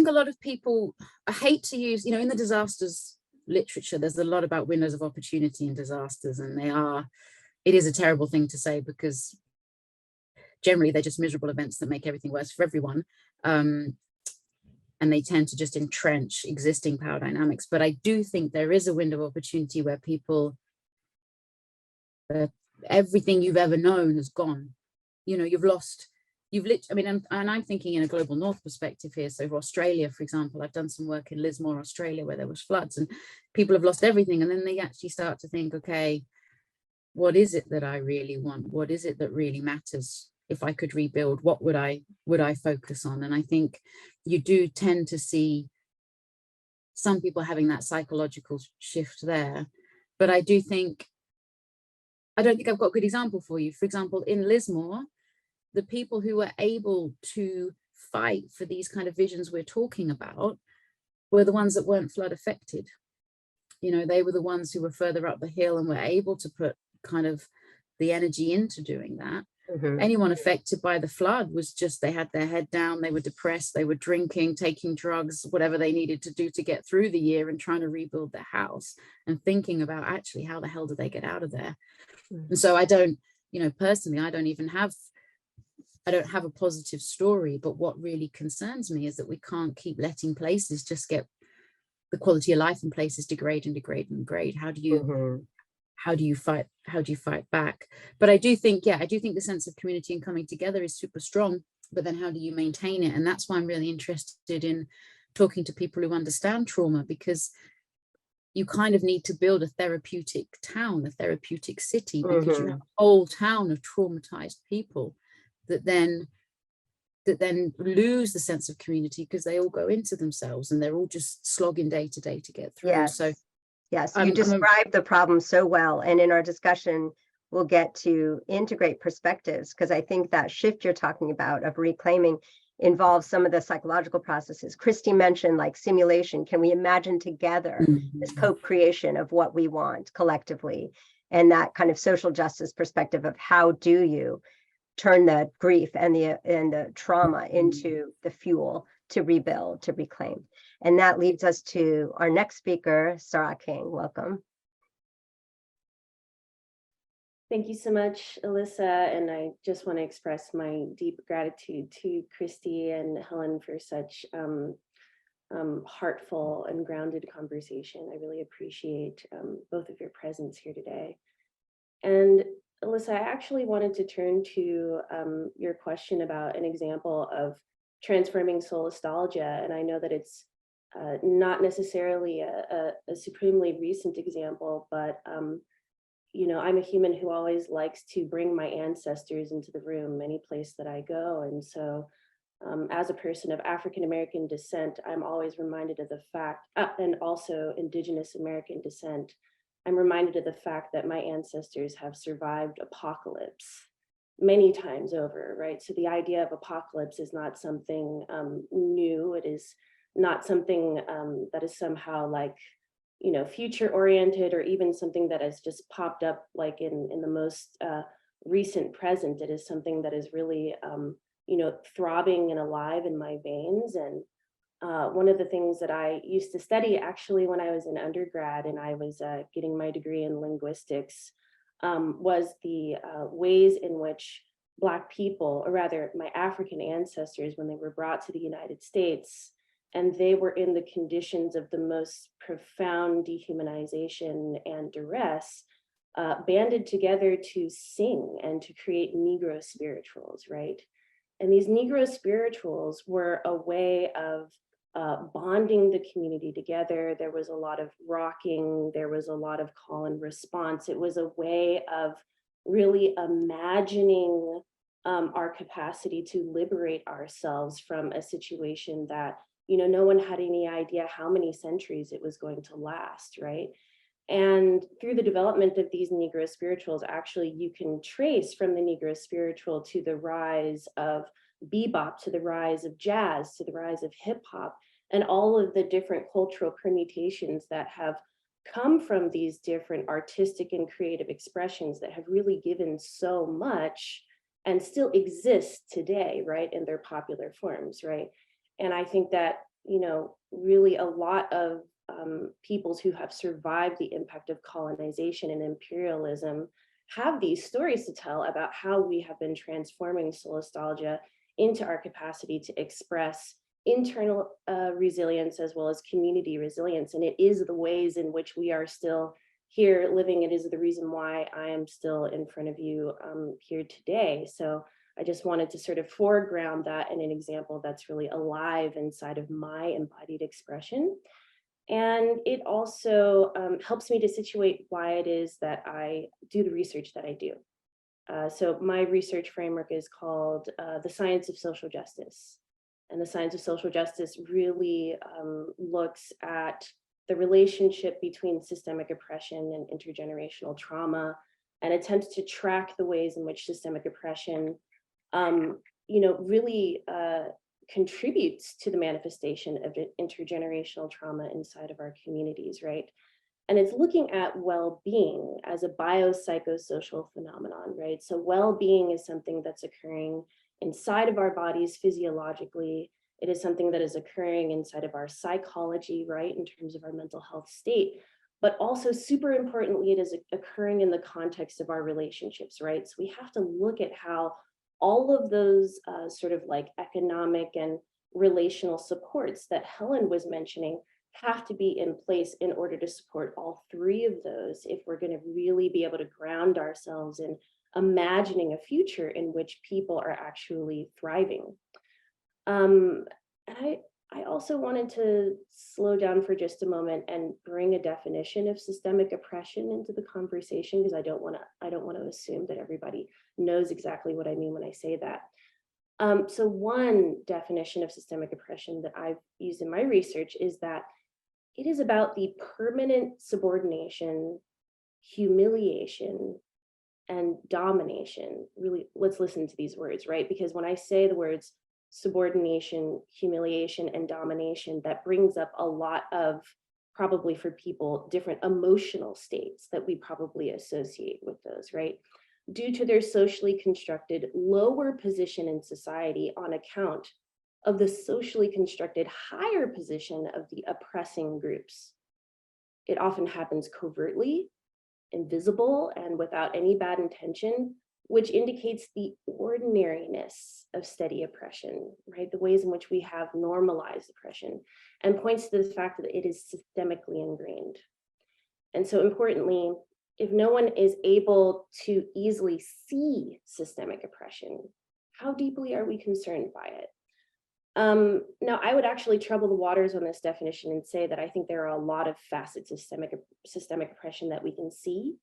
a lot of people, I hate to use, in the disasters literature, there's a lot about windows of opportunity in disasters, and it is a terrible thing to say because generally they're just miserable events that make everything worse for everyone. And they tend to just entrench existing power dynamics. But I do think there is a window of opportunity where people, everything you've ever known has gone. And I'm thinking in a global north perspective here. So for Australia, for example, I've done some work in Lismore, Australia, where there was floods and people have lost everything. And then they actually start to think, okay, what is it that I really want? What is it that really matters? If I could rebuild, what would I focus on? And I think you do tend to see some people having that psychological shift there. But I don't think I've got a good example for you. For example, in Lismore, the people who were able to fight for these kind of visions we're talking about were the ones that weren't flood affected. They were the ones who were further up the hill and were able to put kind of the energy into doing that. Mm-hmm. Anyone affected by the flood was just, they had their head down, they were depressed, they were drinking, taking drugs, whatever they needed to do to get through the year and trying to rebuild their house and thinking about actually how the hell did they get out of there. Mm-hmm. And so I don't, personally, I don't have a positive story, but what really concerns me is that we can't keep letting places just get the quality of life in places degrade and degrade and degrade. How do you mm-hmm. How do you fight back? But I do think the sense of community and coming together is super strong, but then how do you maintain it? And that's why I'm really interested in talking to people who understand trauma, because you kind of need to build a therapeutic town, a therapeutic city, because mm-hmm. you have a whole town of traumatized people that then lose the sense of community because they all go into themselves and they're all just slogging day to day to get through. Yes. So yes, you described the problem so well. And in our discussion, we'll get to integrate perspectives, because I think that shift you're talking about of reclaiming involves some of the psychological processes. Christy mentioned like simulation. Can we imagine together mm-hmm. this co-creation of what we want collectively? And that kind of social justice perspective of how do you turn the grief and the trauma into the fuel to rebuild, to reclaim. And that leads us to our next speaker, Sarah King. Welcome. Thank you so much, Alyssa. And I just want to express my deep gratitude to Christy and Helen for such heartful and grounded conversation. I really appreciate both of your presence here today. And Alyssa, I actually wanted to turn to your question about an example of transforming solastalgia. And I know that it's not necessarily a supremely recent example, but I'm a human who always likes to bring my ancestors into the room, any place that I go. And so as a person of African-American descent, I'm always reminded of the fact, and also Indigenous American descent, I'm reminded of the fact that my ancestors have survived apocalypse many times over, right? So the idea of apocalypse is not something new. It is not something that is somehow like, future oriented, or even something that has just popped up like in the most recent present. It is something that is really, throbbing and alive in my veins. And one of the things that I used to study actually when I was in undergrad and I was getting my degree in linguistics was the ways in which Black people, or rather my African ancestors, when they were brought to the United States, and they were in the conditions of the most profound dehumanization and duress, banded together to sing and to create Negro spirituals, right? And these Negro spirituals were a way of bonding the community together. There was a lot of rocking. There was a lot of call and response. It was a way of really imagining our capacity to liberate ourselves from a situation that, you know, no one had any idea how many centuries it was going to last, right? And through the development of these Negro spirituals, actually, you can trace from the Negro spiritual to the rise of bebop, to the rise of jazz, to the rise of hip hop, and all of the different cultural permutations that have come from these different artistic and creative expressions that have really given so much and still exist today, right, in their popular forms, right? And I think that, you know, really a lot of peoples who have survived the impact of colonization and imperialism have these stories to tell about how we have been transforming solastalgia into our capacity to express internal resilience as well as community resilience. And it is the ways in which we are still here living. It is the reason why I am still in front of you here today. So I just wanted to sort of foreground that in an example that's really alive inside of my embodied expression. And it also helps me to situate why it is that I do the research that I do. So my research framework is called the science of social justice. And the science of social justice really looks at the relationship between systemic oppression and intergenerational trauma, and attempts to track the ways in which systemic oppression, you know, really contributes to the manifestation of intergenerational trauma inside of our communities, right? And it's looking at well-being as a biopsychosocial phenomenon, right? So well-being is something that's occurring inside of our bodies physiologically. It is something that is occurring inside of our psychology, right, in terms of our mental health state. But also, super importantly, it is occurring in the context of our relationships, right? So we have to look at how all of those sort of like economic and relational supports that Helen was mentioning have to be in place in order to support all three of those if we're going to really be able to ground ourselves in imagining a future in which people are actually thriving. And I also wanted to slow down for just a moment and bring a definition of systemic oppression into the conversation, because I don't want to assume that everybody knows exactly what I mean when I say that. So one definition of systemic oppression that I've used in my research is that it is about the permanent subordination, humiliation, and domination. Really, let's listen to these words, right? Because when I say the words subordination, humiliation, and domination, that brings up a lot of, probably for people, different emotional states that we probably associate with those, right? Due to their socially constructed lower position in society on account of the socially constructed higher position of the oppressing groups. It often happens covertly, invisible, and without any bad intention, which indicates the ordinariness of steady oppression, right? The ways in which we have normalized oppression, and points to the fact that it is systemically ingrained. And so importantly, if no one is able to easily see systemic oppression, how deeply are we concerned by it? Now, I would actually trouble the waters on this definition and say that I think there are a lot of facets of systemic oppression that we can see.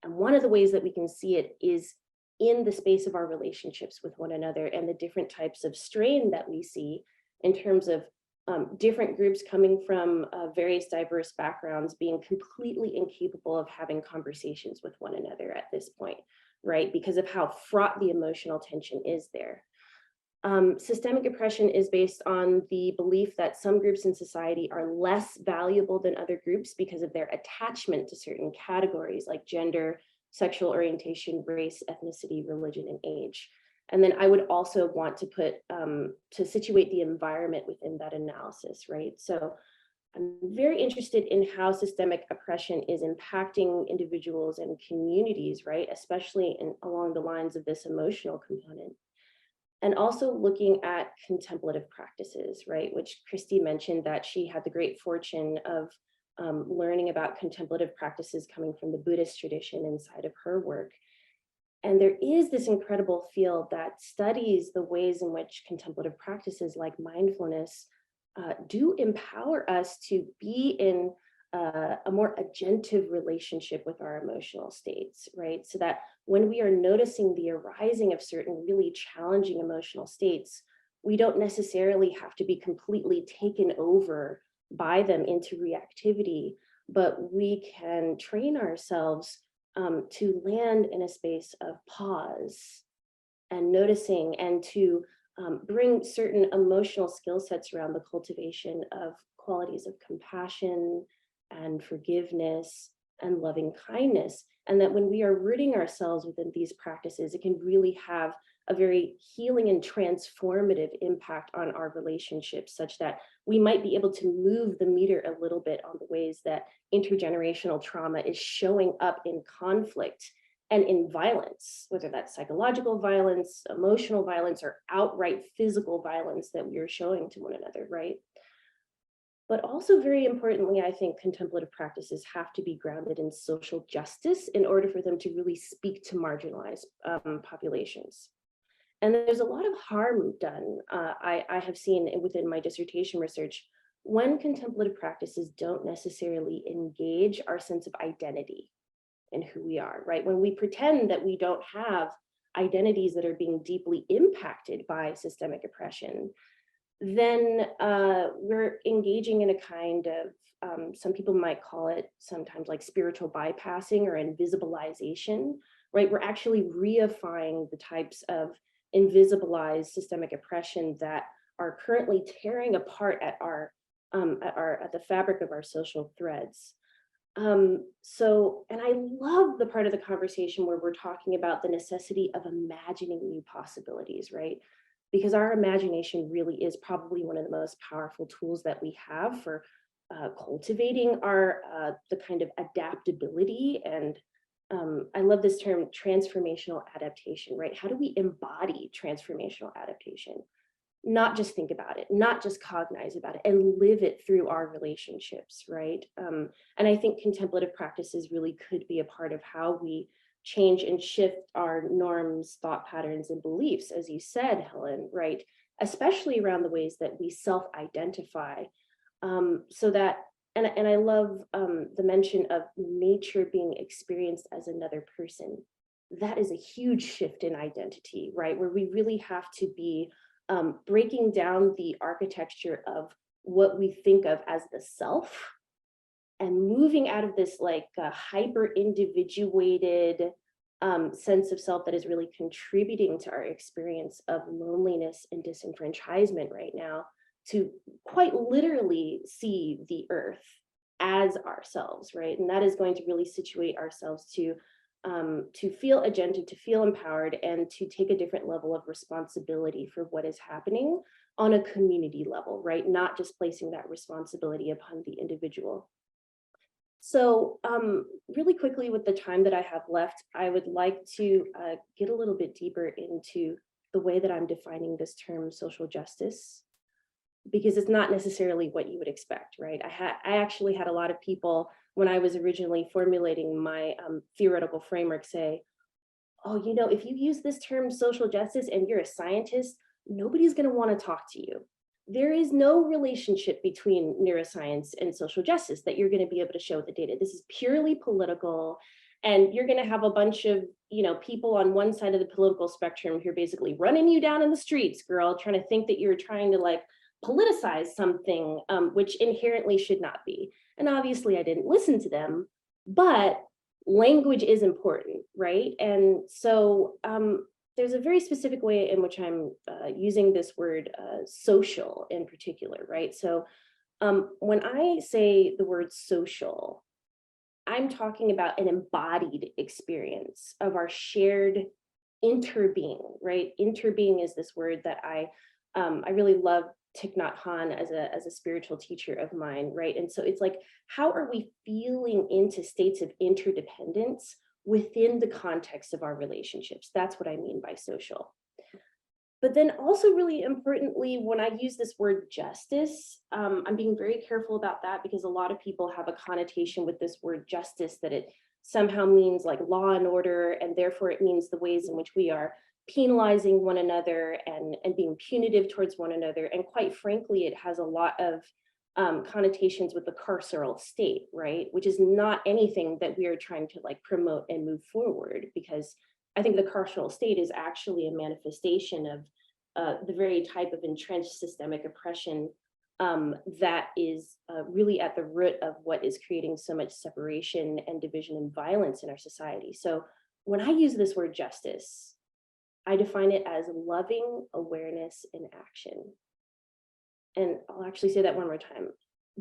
And one of the ways that we can see it is in the space of our relationships with one another and the different types of strain that we see in terms of different groups coming from various diverse backgrounds being completely incapable of having conversations with one another at this point, right? Because of how fraught the emotional tension is there. Systemic oppression is based on the belief that some groups in society are less valuable than other groups because of their attachment to certain categories like gender, sexual orientation, race, ethnicity, religion, and age. And then I would also want to put, to situate the environment within that analysis, right? So I'm very interested in how systemic oppression is impacting individuals and communities, right? Especially along the lines of this emotional component. And also looking at contemplative practices, right? Which Christy mentioned that she had the great fortune of learning about contemplative practices coming from the Buddhist tradition inside of her work. And there is this incredible field that studies the ways in which contemplative practices like mindfulness do empower us to be in a more agentive relationship with our emotional states, right? So that when we are noticing the arising of certain really challenging emotional states, we don't necessarily have to be completely taken over by them into reactivity, but we can train ourselves to land in a space of pause and noticing, and to bring certain emotional skill sets around the cultivation of qualities of compassion and forgiveness and loving kindness. And that when we are rooting ourselves within these practices, it can really have a very healing and transformative impact on our relationships, such that we might be able to move the meter a little bit on the ways that intergenerational trauma is showing up in conflict and in violence, whether that's psychological violence, emotional violence, or outright physical violence that we are showing to one another, right? But also, very importantly, I think contemplative practices have to be grounded in social justice in order for them to really speak to marginalized populations. And there's a lot of harm done, I have seen within my dissertation research, when contemplative practices don't necessarily engage our sense of identity and who we are, right? When we pretend that we don't have identities that are being deeply impacted by systemic oppression, then we're engaging in a kind of, some people might call it sometimes like spiritual bypassing or invisibilization, right? We're actually reifying the types of invisibilized systemic oppression that are currently tearing apart at the fabric of our social threads. And I love the part of the conversation where we're talking about the necessity of imagining new possibilities, right? Because our imagination really is probably one of the most powerful tools that we have for cultivating the kind of adaptability. And I love this term, transformational adaptation, right? How do we embody transformational adaptation? Not just think about it, not just cognize about it, and live it through our relationships, right? And I think contemplative practices really could be a part of how we change and shift our norms, thought patterns, and beliefs, as you said, Helen, right? Especially around the ways that we self-identify, so that, and I love the mention of nature being experienced as another person. That is a huge shift in identity, right? Where we really have to be breaking down the architecture of what we think of as the self and moving out of this like hyper individuated sense of self that is really contributing to our experience of loneliness and disenfranchisement right now, to quite literally see the earth as ourselves, right? And that is going to really situate ourselves to feel agented, to feel empowered, and to take a different level of responsibility for what is happening on a community level, right? Not just placing that responsibility upon the individual. So really quickly, with the time that I have left, I would like to get a little bit deeper into the way that I'm defining this term social justice, because it's not necessarily what you would expect, right? I actually had a lot of people, when I was originally formulating my theoretical framework, say, oh, you know, if you use this term social justice and you're a scientist, nobody's going to want to talk to you. There is no relationship between neuroscience and social justice that you're going to be able to show with the data. This is purely political, and you're going to have a bunch of, you know, people on one side of the political spectrum who are basically running you down in the streets, girl, trying to think that you're trying to like politicize something, which inherently should not be. And obviously I didn't listen to them, but language is important, right? And so there's a very specific way in which I'm using this word social in particular, right? So when I say the word social, I'm talking about an embodied experience of our shared interbeing, right? Interbeing is this word that I really love Thich Nhat Hanh as a spiritual teacher of mine, right? And so it's like, how are we feeling into states of interdependence within the context of our relationships? That's what I mean by social. But then also, really importantly, when I use this word justice, I'm being very careful about that, because a lot of people have a connotation with this word justice that it somehow means like law and order, and therefore it means the ways in which we are penalizing one another and being punitive towards one another. And quite frankly, it has a lot of connotations with the carceral state, right? Which is not anything that we are trying to like promote and move forward, because I think the carceral state is actually a manifestation of the very type of entrenched systemic oppression that is really at the root of what is creating so much separation and division and violence in our society. So when I use this word justice, I define it as loving awareness in action. And I'll actually say that one more time.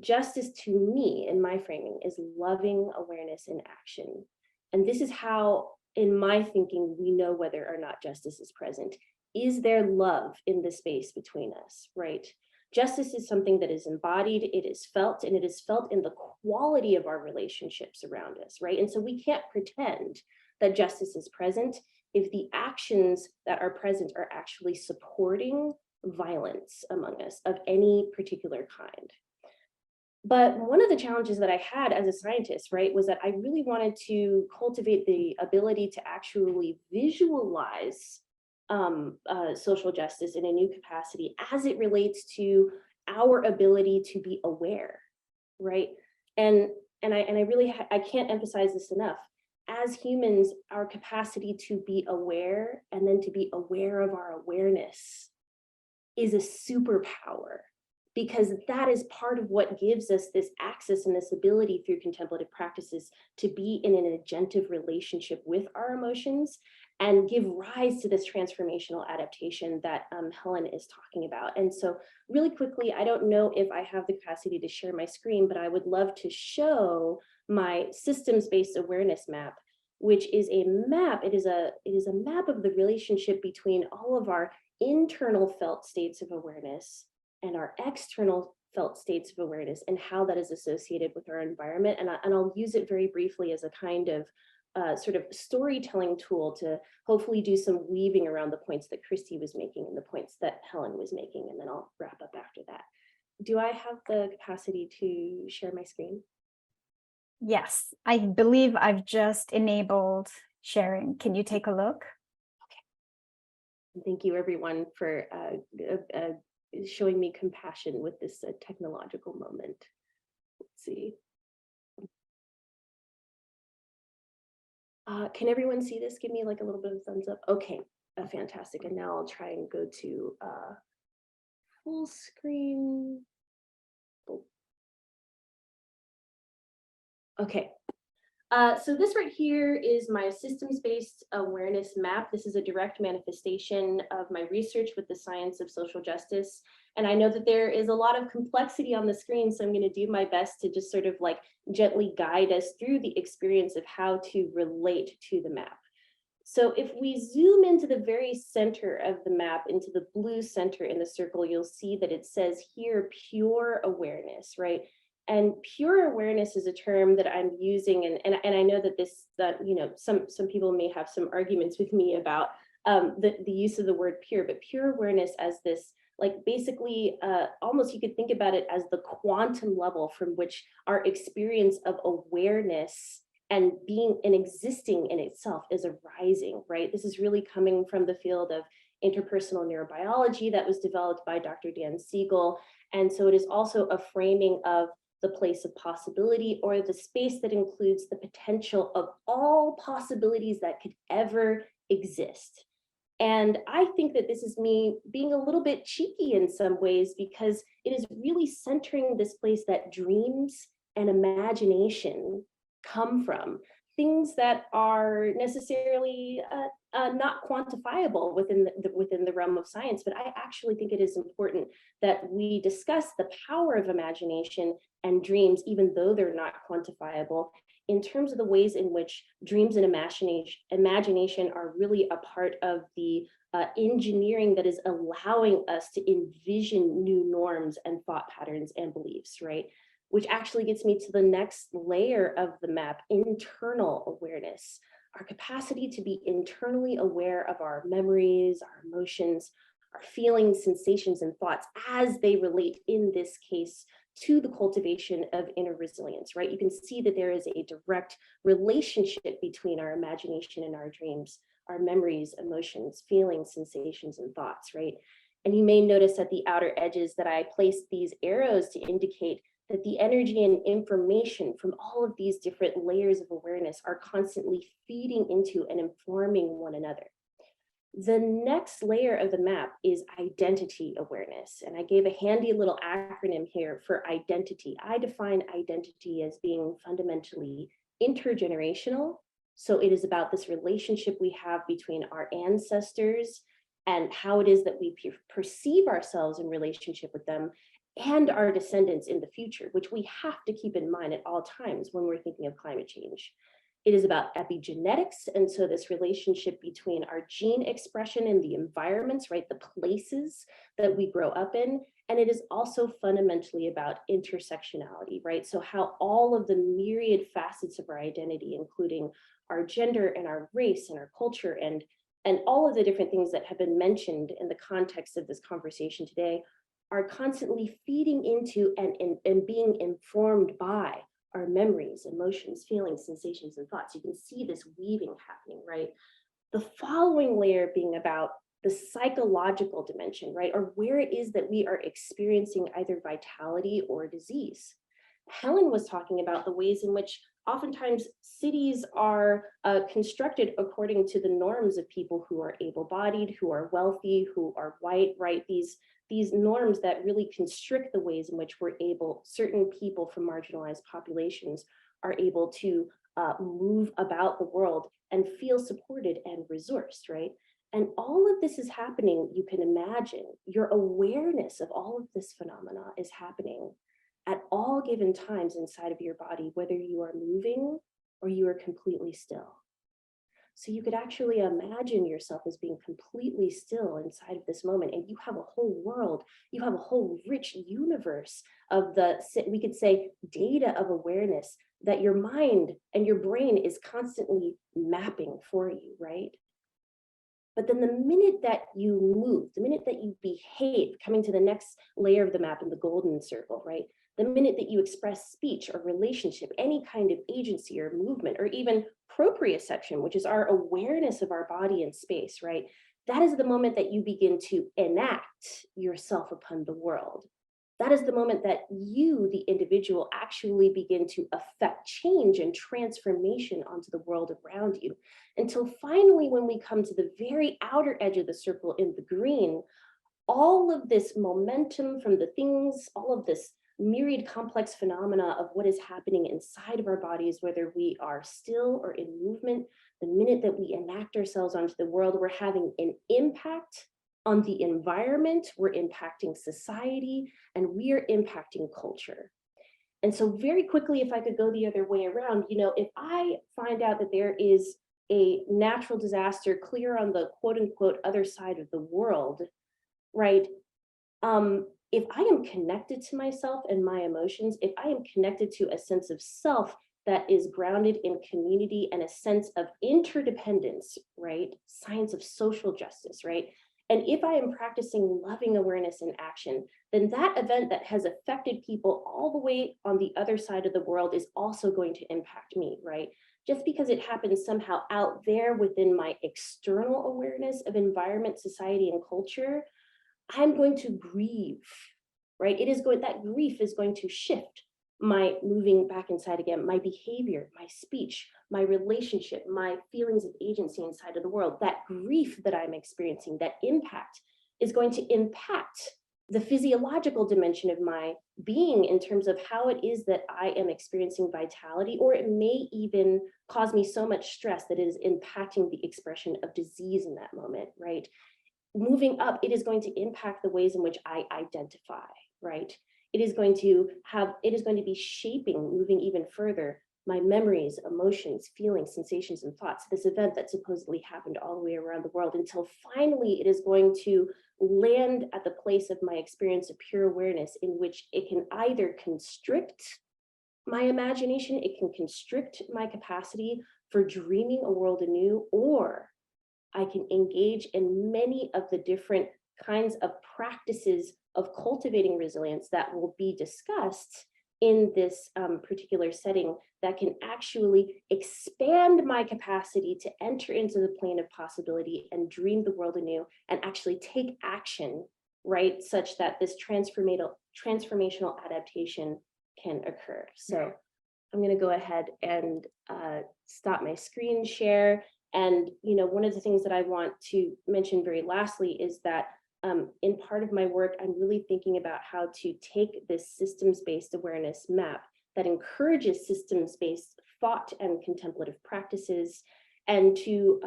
Justice to me, in my framing, is loving awareness in action. And this is how, in my thinking, we know whether or not justice is present. Is there love in the space between us, right? Justice is something that is embodied, it is felt, and it is felt in the quality of our relationships around us, right? And so we can't pretend that justice is present if the actions that are present are actually supporting violence among us of any particular kind. But one of the challenges that I had as a scientist, right, was that I really wanted to cultivate the ability to actually visualize social justice in a new capacity as it relates to our ability to be aware, right? And I really I can't emphasize this enough. As humans, our capacity to be aware and then to be aware of our awareness is a superpower, because that is part of what gives us this access and this ability through contemplative practices to be in an agentive relationship with our emotions and give rise to this transformational adaptation that Helen is talking about. And so really quickly, I don't know if I have the capacity to share my screen, but I would love to show my systems-based awareness map, which is a map. It is a map of the relationship between all of our internal felt states of awareness and our external felt states of awareness, and how that is associated with our environment. And I'll use it very briefly as a kind of sort of storytelling tool to hopefully do some weaving around the points that Christy was making and the points that Helen was making, and then I'll wrap up after that. Do I have the capacity to share my screen? Yes, I believe I've just enabled sharing. Can you take a look? Okay. Thank you everyone for showing me compassion with this technological moment. Let's see. Can everyone see this? Give me like a little bit of thumbs up. Okay, fantastic. And now I'll try and go to full screen. Oh. Okay. So this right here is my systems-based awareness map. This is a direct manifestation of my research with the science of social justice. And I know that there is a lot of complexity on the screen, so I'm going to do my best to just sort of like gently guide us through the experience of how to relate to the map. So if we zoom into the very center of the map, into the blue center in the circle, you'll see that it says here, pure awareness, right? And pure awareness is a term that I'm using, and I know that you know, some people may have some arguments with me about the use of the word pure, but pure awareness as this, like basically almost you could think about it as the quantum level from which our experience of awareness and being and existing in itself is arising, right? This is really coming from the field of interpersonal neurobiology that was developed by Dr. Dan Siegel. And so it is also a framing of the place of possibility, or the space that includes the potential of all possibilities that could ever exist. And I think that this is me being a little bit cheeky in some ways, because it is really centering this place that dreams and imagination come from, things that are necessarily not quantifiable within the realm of science. But I actually think it is important that we discuss the power of imagination and dreams, even though they're not quantifiable, in terms of the ways in which dreams and imagination are really a part of the engineering that is allowing us to envision new norms and thought patterns and beliefs, right? Which actually gets me to the next layer of the map, internal awareness. Our capacity to be internally aware of our memories, our emotions, our feelings, sensations, and thoughts as they relate, in this case, to the cultivation of inner resilience, right? You can see that there is a direct relationship between our imagination and our dreams. our memories, emotions, feelings, sensations, and thoughts, right? And you may notice at the outer edges that I placed these arrows to indicate that the energy and information from all of these different layers of awareness are constantly feeding into and informing one another. The next layer of the map is identity awareness. And I gave a handy little acronym here for identity. I define identity as being fundamentally intergenerational. So it is about this relationship we have between our ancestors and how it is that we perceive ourselves in relationship with them and our descendants in the future, which we have to keep in mind at all times when we're thinking of climate change. It is about epigenetics, and so this relationship between our gene expression and the environments, right, the places that we grow up in, and it is also fundamentally about intersectionality, right? So how all of the myriad facets of our identity, including our gender and our race and our culture and all of the different things that have been mentioned in the context of this conversation today, are constantly feeding into and being informed by our memories, emotions, feelings, sensations, and thoughts. You can see this weaving happening, right? The following layer being about the psychological dimension, right? Or where it is that we are experiencing either vitality or disease. Helen was talking about the ways in which oftentimes cities are constructed according to the norms of people who are able-bodied, who are wealthy, who are white, right? These norms that really constrict the ways in which certain people from marginalized populations are able to move about the world and feel supported and resourced, right? And all of this is happening, you can imagine, your awareness of all of this phenomena is happening at all given times inside of your body, whether you are moving or you are completely still. So you could actually imagine yourself as being completely still inside of this moment, and you have a whole world, you have a whole rich universe of we could say, data of awareness that your mind and your brain is constantly mapping for you, right? But then the minute that you move, the minute that you behave, coming to the next layer of the map in the golden circle, right? The minute that you express speech or relationship, any kind of agency or movement, or even proprioception, which is our awareness of our body and space, right? That is the moment that you begin to enact yourself upon the world. That is the moment that you, the individual, actually begin to affect change and transformation onto the world around you. Until finally, when we come to the very outer edge of the circle in the green, all of this momentum from the things, all of this myriad complex phenomena of what is happening inside of our bodies, whether we are still or in movement, the minute that we enact ourselves onto the world, we're having an impact on the environment, we're impacting society, and we are impacting culture. And so very quickly, if I could go the other way around, if I find out that there is a natural disaster clear on the quote unquote other side of the world, right? If I am connected to myself and my emotions, if I am connected to a sense of self that is grounded in community and a sense of interdependence, right? Science of social justice, right? And if I am practicing loving awareness in action, then that event that has affected people all the way on the other side of the world is also going to impact me, right? Just because it happens somehow out there within my external awareness of environment, society, and culture, I'm going to grieve, right? That grief is going to shift my moving back inside again, my behavior, my speech, my relationship, my feelings of agency inside of the world. That grief that I'm experiencing, that impact, is going to impact the physiological dimension of my being in terms of how it is that I am experiencing vitality, or it may even cause me so much stress that it is impacting the expression of disease in that moment, right? Moving up, it is going to impact the ways in which I identify, right? It is going to be shaping, moving even further, my memories, emotions, feelings, sensations, and thoughts. This event that supposedly happened all the way around the world, until finally it is going to land at the place of my experience of pure awareness, in which it can either constrict my imagination, it can constrict my capacity for dreaming a world anew, or I can engage in many of the different kinds of practices of cultivating resilience that will be discussed in this particular setting that can actually expand my capacity to enter into the plane of possibility and dream the world anew and actually take action, right, such that this transformational adaptation can occur. So I'm going to go ahead and stop my screen share. And, you know, one of the things that I want to mention very lastly is that in part of my work, I'm really thinking about how to take this systems-based awareness map that encourages systems-based thought and contemplative practices and to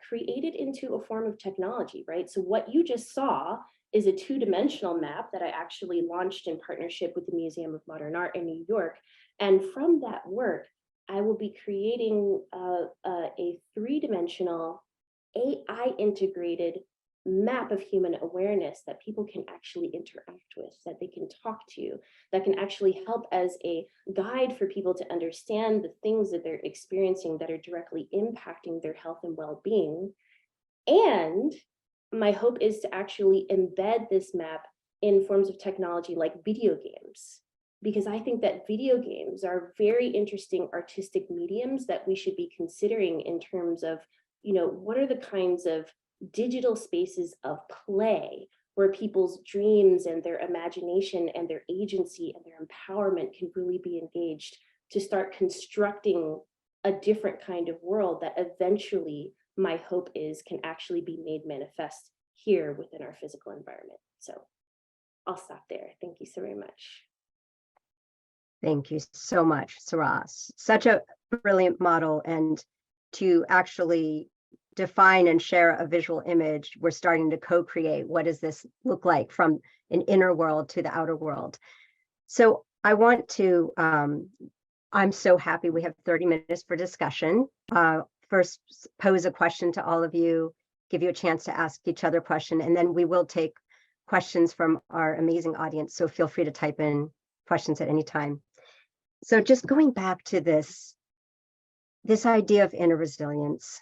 create it into a form of technology, right? So what you just saw is a two-dimensional map that I actually launched in partnership with the Museum of Modern Art in New York. And from that work, I will be creating a three-dimensional AI integrated map of human awareness that people can actually interact with, that they can talk to, that can actually help as a guide for people to understand the things that they're experiencing that are directly impacting their health and well-being. And my hope is to actually embed this map in forms of technology like video games, because I think that video games are very interesting artistic mediums that we should be considering in terms of, you know, what are the kinds of digital spaces of play where people's dreams and their imagination and their agency and their empowerment can really be engaged to start constructing a different kind of world that eventually, my hope is, can actually be made manifest here within our physical environment. So I'll stop there. Thank you so very much. Thank you so much, Saras. Such a brilliant model, and to actually define and share a visual image, we're starting to co-create what does this look like from an inner world to the outer world. So I want to, I'm so happy we have 30 minutes for discussion. First, pose a question to all of you, give you a chance to ask each other a question, and then we will take questions from our amazing audience. So feel free to type in questions at any time. So just going back to this idea of inner resilience.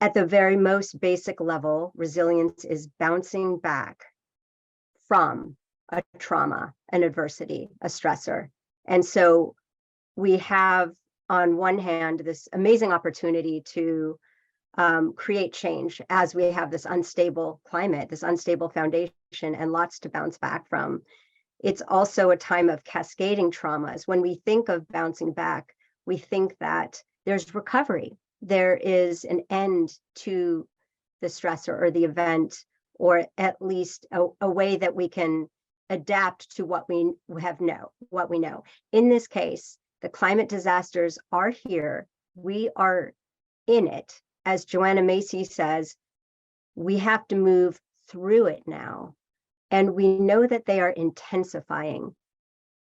At the very most basic level, resilience is bouncing back from a trauma, an adversity, a stressor. And so we have, on one hand, this amazing opportunity to create change as we have this unstable climate, this unstable foundation, and lots to bounce back from. It's also a time of cascading traumas. When we think of bouncing back, we think that there's recovery. There is an end to the stressor or the event, or at least a way that we can adapt to what we know. In this case, the climate disasters are here. We are in it. As Joanna Macy says, we have to move through it now. And we know that they are intensifying.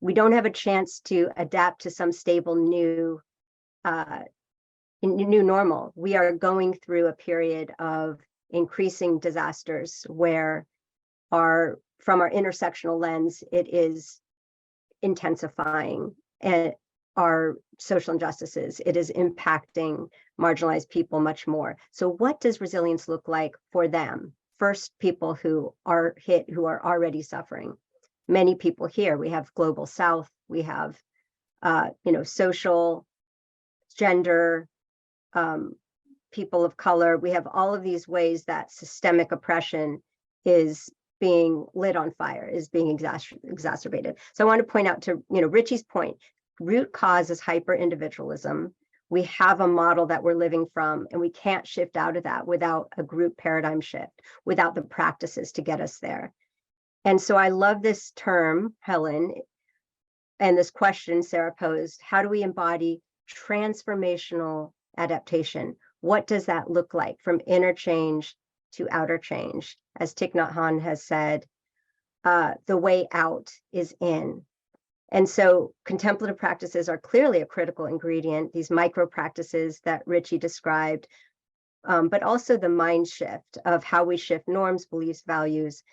We don't have a chance to adapt to some stable new normal. We are going through a period of increasing disasters where from our intersectional lens, it is intensifying and our social injustices. It is impacting marginalized people much more. So what does resilience look like for them? First, people who are hit, who are already suffering. Many people here, we have Global South, we have, social, gender, people of color. We have all of these ways that systemic oppression is being lit on fire, is being exacerbated. So I want to point out to Richie's point, root cause is hyper individualism. We have a model that we're living from, and we can't shift out of that without a group paradigm shift, without the practices to get us there. And so I love this term, Helen, and this question Sarah posed: how do we embody transformational adaptation? What does that look like from inner change to outer change? As Thich Nhat Hanh has said, the way out is in. And so contemplative practices are clearly a critical ingredient, these micro practices that Richie described, but also the mind shift of how we shift norms, beliefs, values.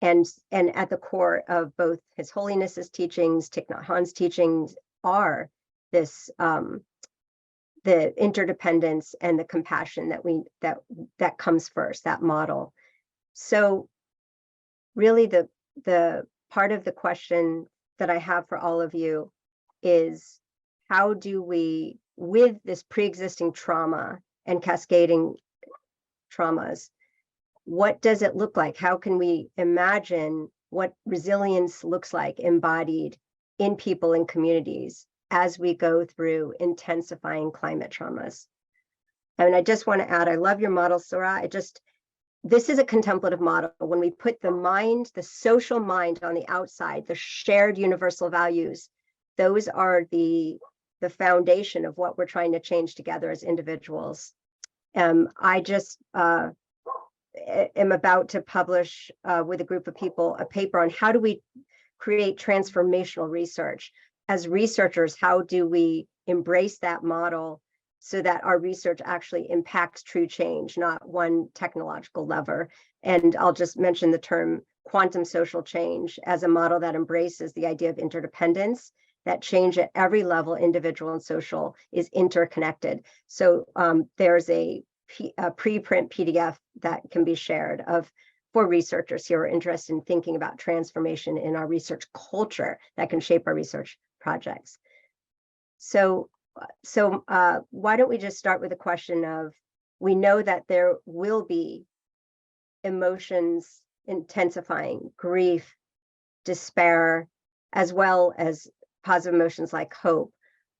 And at the core of both His Holiness's teachings, Thich Nhat Hanh's teachings, are this the interdependence and the compassion that comes first, that model. So really the part of the question that I have for all of you is, how do we, with this pre-existing trauma and cascading traumas, what does it look like? How can we imagine what resilience looks like embodied in people and communities as we go through intensifying climate traumas? And I just want to add, I love your model, Sarah. This is a contemplative model. When we put the mind, the social mind on the outside, the shared universal values, those are the foundation of what we're trying to change together as individuals. I just am about to publish with a group of people a paper on how do we create transformational research. As researchers, how do we embrace that model so that our research actually impacts true change, not one technological lever? And I'll just mention the term quantum social change as a model that embraces the idea of interdependence, that change at every level, individual and social, is interconnected. So there's a preprint PDF that can be shared for researchers who are interested in thinking about transformation in our research culture that can shape our research projects. So why don't we just start with the question of, we know that there will be emotions intensifying, grief, despair, as well as positive emotions like hope.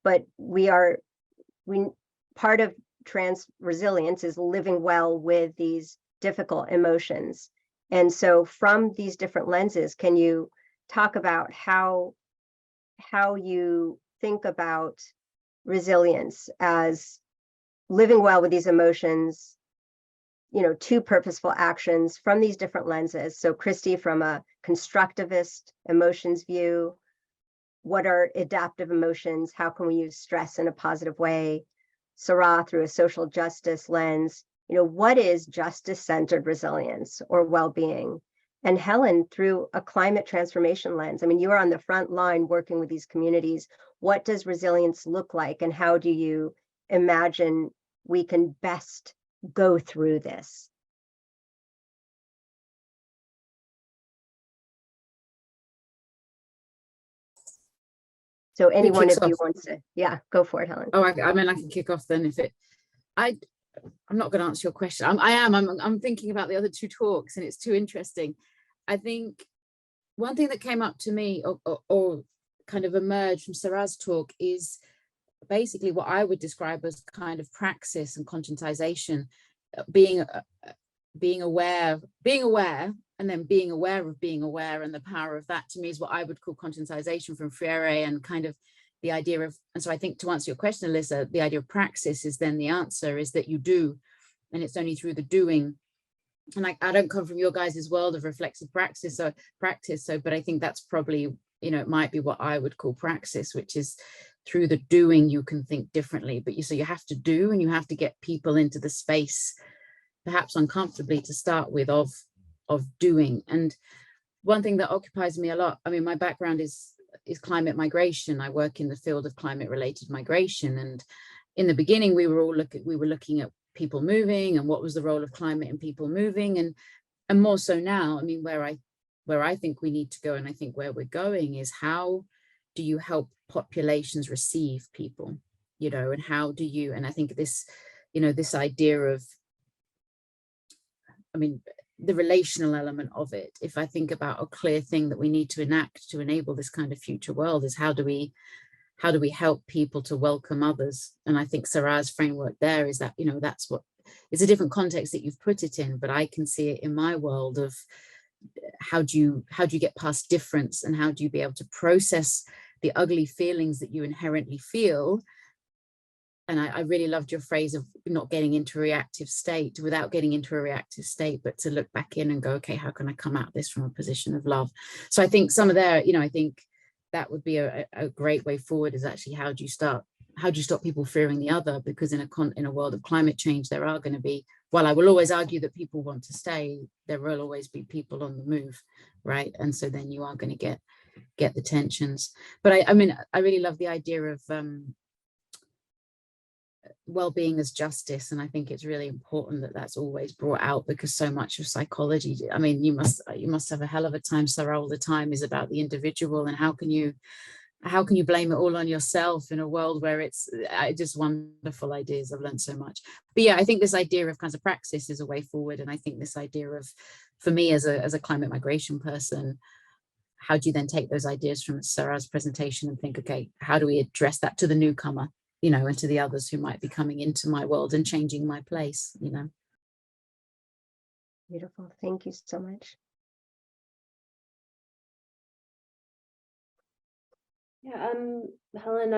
But part of trans resilience is living well with these difficult emotions. And so from these different lenses, can you talk about how you think about resilience as living well with these emotions, two purposeful actions from these different lenses? So Christy, from a constructivist emotions view, what are adaptive emotions? How can we use stress in a positive way? Sarah, through a social justice lens, what is justice-centered resilience or well-being? And Helen, through a climate transformation lens. I mean, you are on the front line working with these communities. What does resilience look like, and how do you imagine we can best go through this? So any one of you wants to, go for it, Helen. Oh, I mean, I can kick off then I'm not going to answer your question. I'm thinking about the other two talks, and it's too interesting. I think one thing that came up to me or kind of emerged from Sarah's talk is basically what I would describe as kind of praxis and conscientization, being aware, and then being aware of being aware, and the power of that to me is what I would call conscientization from Freire, and kind of the idea of, and so I think to answer your question, Alyssa, the idea of praxis is then the answer is that you do, and it's only through the doing. And I don't come from your guys' world of reflexive practice, but I think that's probably, it might be what I would call praxis, which is through the doing you can think differently. But so you have to do, and you have to get people into the space, perhaps uncomfortably to start with, of doing. And one thing that occupies me a lot, I mean, my background is climate migration. I work in the field of climate related migration, and in the beginning we were looking at people moving and what was the role of climate in people moving, and more so now, I mean, where I think we need to go, and I think where we're going, is how do you help populations receive people, and how do you, and I think this, this idea of, I mean, the relational element of it, if I think about a clear thing that we need to enact to enable this kind of future world, is how do we help people to welcome others? And I think Sarah's framework there is that, that's what, it's a different context that you've put it in, but I can see it in my world of how do you get past difference, and how do you be able to process the ugly feelings that you inherently feel. And I really loved your phrase of not getting into a reactive state, without getting into a reactive state, but to look back in and go, okay, how can I come at this from a position of love? So I think some of there, I think that would be a great way forward, is actually how do you stop people fearing the other? Because in a world of climate change, there are going to be, while I will always argue that people want to stay, there will always be people on the move, right? And so then you are going to get the tensions. But I mean, I really love the idea of well-being as justice, and I think it's really important that that's always brought out, because so much of psychology, I mean, you must have a hell of a time, Sarah, all the time, is about the individual, and how can you blame it all on yourself in a world where it's just wonderful ideas. I've learned so much. But yeah, I think this idea of kinds of praxis is a way forward, and I think this idea of, for me as a climate migration person, how do you then take those ideas from Sarah's presentation and think, okay, how do we address that to the newcomer, you know, and to the others who might be coming into my world and changing my place, you know? Beautiful. Thank you so much. Yeah, Helen,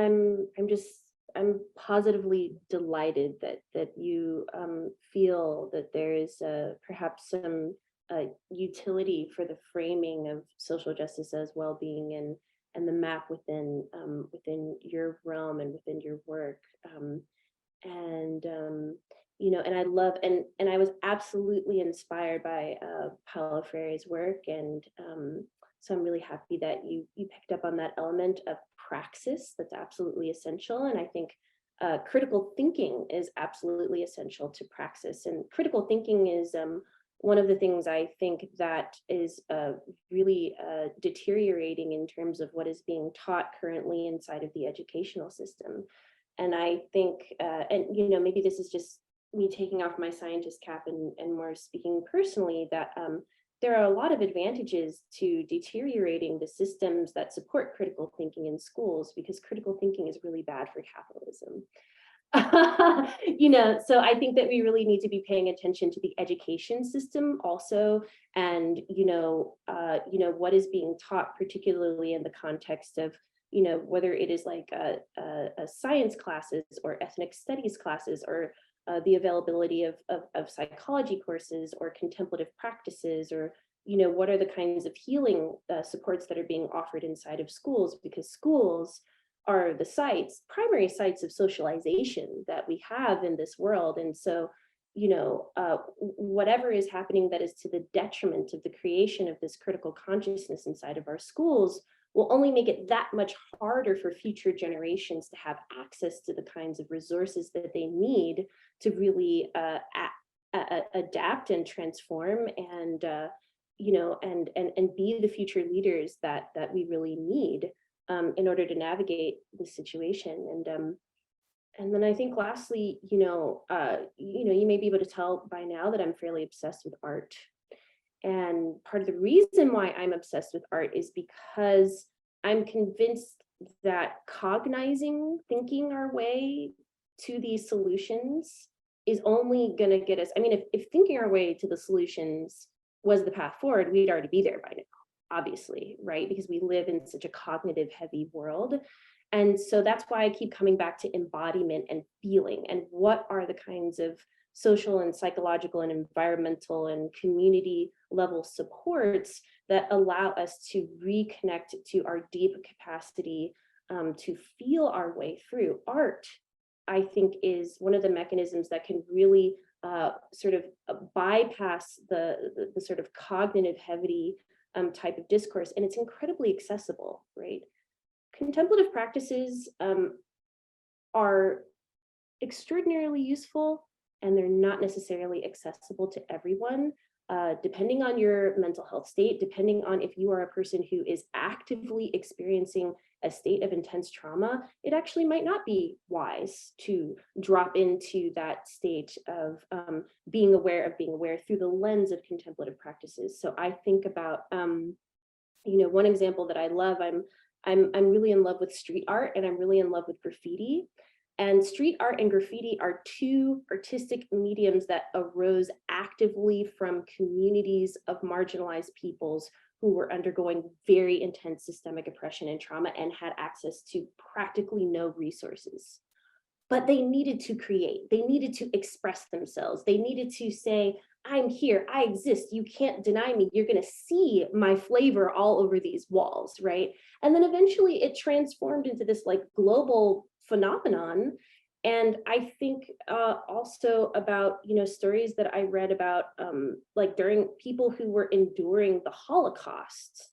I'm positively delighted that you feel that there is perhaps some utility for the framing of social justice as well-being and the map within within your realm and within your work. And you know, and I love, and I was absolutely inspired by Paulo Freire's work, and so I'm really happy that you picked up on that element of praxis that's absolutely essential. And I think critical thinking is absolutely essential to praxis, and critical thinking is one of the things I think that is really deteriorating in terms of what is being taught currently inside of the educational system. And I think, and you know, maybe this is just me taking off my scientist cap and more speaking personally, that there are a lot of advantages to deteriorating the systems that support critical thinking in schools, because critical thinking is really bad for capitalism. You know, so I think that we really need to be paying attention to the education system also, and you know, what is being taught, particularly in the context of, you know, whether it is like a science classes or ethnic studies classes, or the availability of psychology courses or contemplative practices, or, you know, what are the kinds of healing supports that are being offered inside of schools, because schools are the primary sites of socialization that we have in this world. And so, you know, whatever is happening that is to the detriment of the creation of this critical consciousness inside of our schools will only make it that much harder for future generations to have access to the kinds of resources that they need to really adapt and transform, and you know, and be the future leaders that we really need in order to navigate the situation. And then I think lastly, you know, you may be able to tell by now that I'm fairly obsessed with art. And part of the reason why I'm obsessed with art is because I'm convinced that cognizing, thinking our way to these solutions is only going to get us. I mean, if thinking our way to the solutions was the path forward, we'd already be there by now, obviously, right? Because we live in such a cognitive heavy world. And so that's why I keep coming back to embodiment and feeling, and what are the kinds of social and psychological and environmental and community level supports that allow us to reconnect to our deep capacity to feel our way through. Art, I think, is one of the mechanisms that can really sort of bypass the sort of cognitive heavy type of discourse, and it's incredibly accessible, right? Contemplative practices are extraordinarily useful, and they're not necessarily accessible to everyone, depending on your mental health state, depending on if you are a person who is actively experiencing a state of intense trauma. It actually might not be wise to drop into that state of being aware through the lens of contemplative practices. So I think about, you know, one example that I love, I'm really in love with street art, and I'm really in love with graffiti. And street art and graffiti are two artistic mediums that arose actively from communities of marginalized peoples who were undergoing very intense systemic oppression and trauma and had access to practically no resources. But they needed to create, they needed to express themselves, they needed to say, I'm here, I exist, you can't deny me, you're gonna see my flavor all over these walls, right? And then eventually it transformed into this like global phenomenon. And I think also about, you know, stories that I read about like during people who were enduring the Holocaust,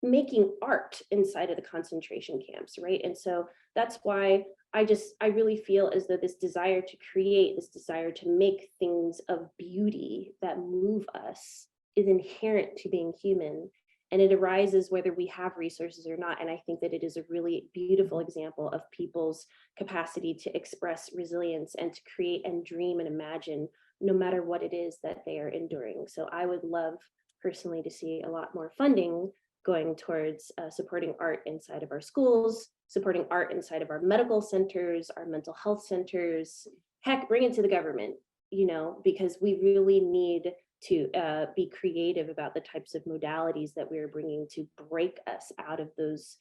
making art inside of the concentration camps, right? And so that's why I really feel as though this desire to create, this desire to make things of beauty that move us is inherent to being human. And it arises whether we have resources or not. And I think that it is a really beautiful example of people's capacity to express resilience and to create and dream and imagine no matter what it is that they are enduring. So I would love personally to see a lot more funding going towards supporting art inside of our schools, supporting art inside of our medical centers, our mental health centers. Heck, bring it to the government, you know, because we really need to be creative about the types of modalities that we're bringing to break us out of those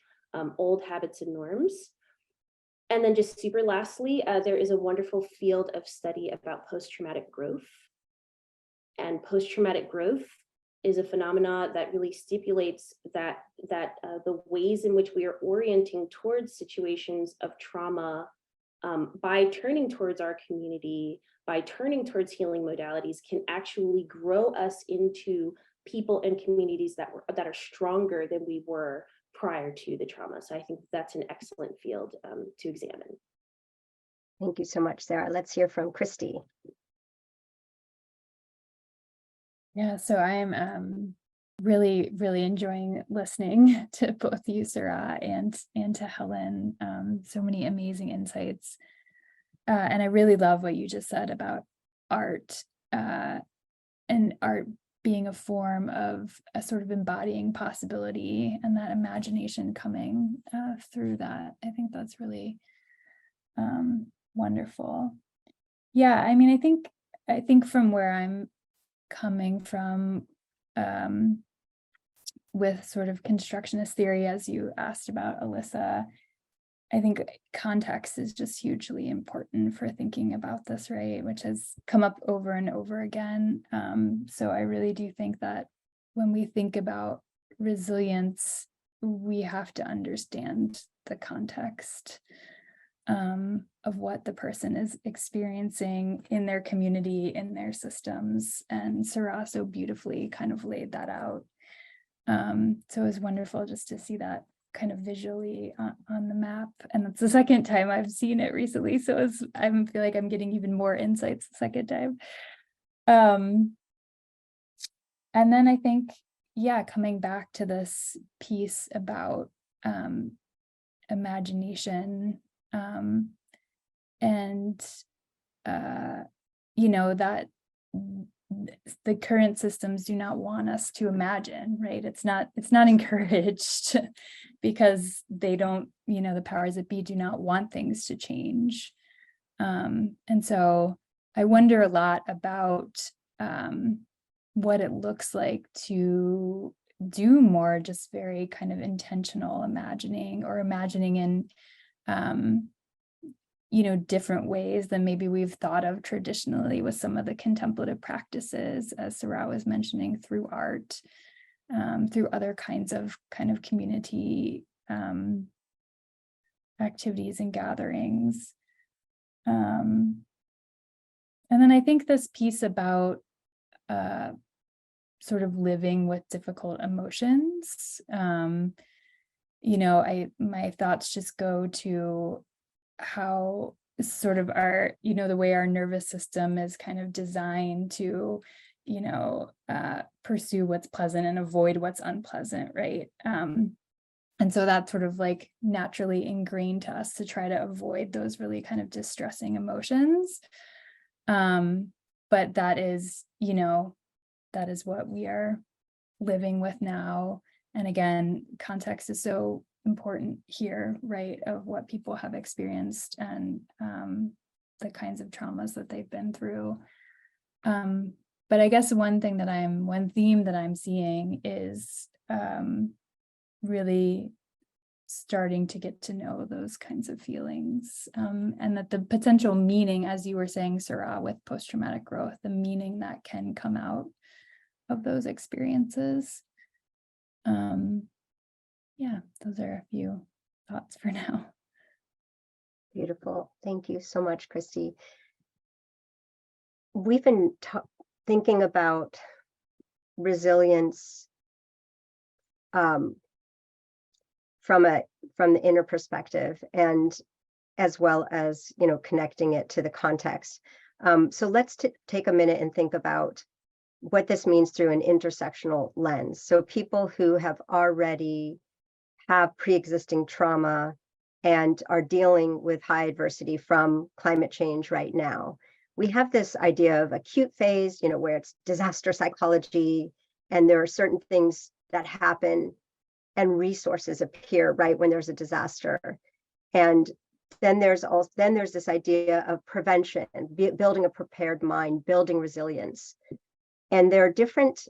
old habits and norms. And then just super lastly, there is a wonderful field of study about post-traumatic growth. And post-traumatic growth is a phenomena that really stipulates that the ways in which we are orienting towards situations of trauma by turning towards our community, by turning towards healing modalities, can actually grow us into people and communities that are stronger than we were prior to the trauma. So I think that's an excellent field to examine. Thank you so much, Sarah. Let's hear from Christy. Yeah, so I'm really enjoying listening to both you, Sarah, and to Helen. So many amazing insights. And I really love what you just said about art and art being a form of a sort of embodying possibility and that imagination coming through that. I think that's really wonderful. Yeah, I mean, I think from where I'm coming from with sort of constructionist theory, as you asked about, Alyssa, I think context is just hugely important for thinking about this, right? Which has come up over and over again. So I really do think that when we think about resilience, we have to understand the context of what the person is experiencing in their community, in their systems. And Sarah so beautifully kind of laid that out. So it was wonderful just to see that kind of visually on the map. And that's the second time I've seen it recently. So I feel like I'm getting even more insights the second time. And then I think, yeah, coming back to this piece about imagination and you know, that the current systems do not want us to imagine, right? It's not encouraged because they don't, you know, the powers that be do not want things to change. And so I wonder a lot about what it looks like to do more just very kind of intentional imagining, or imagining in you know, different ways than maybe we've thought of traditionally with some of the contemplative practices, as Sarah was mentioning, through art, through other kinds of kind of community activities and gatherings. And then I think this piece about sort of living with difficult emotions, you know, my thoughts just go to how sort of our, you know, the way our nervous system is kind of designed to, you know, pursue what's pleasant and avoid what's unpleasant, right? And so that's sort of like naturally ingrained to us to try to avoid those really kind of distressing emotions. But that is, you know, that is what we are living with now. And again, context is so important here, right, of what people have experienced and the kinds of traumas that they've been through. But I guess one theme that I'm seeing is really starting to get to know those kinds of feelings, and that the potential meaning, as you were saying, Sarah, with post-traumatic growth, the meaning that can come out of those experiences. Yeah, those are a few thoughts for now. Beautiful. Thank you so much, Christy. We've been thinking about resilience from the inner perspective, and as well as, you know, connecting it to the context. So let's take a minute and think about what this means through an intersectional lens. So people who have pre-existing trauma and are dealing with high adversity from climate change right now. We have this idea of acute phase, you know, where it's disaster psychology, and there are certain things that happen and resources appear right when there's a disaster. And then there's this idea of prevention, building a prepared mind, building resilience. And there are different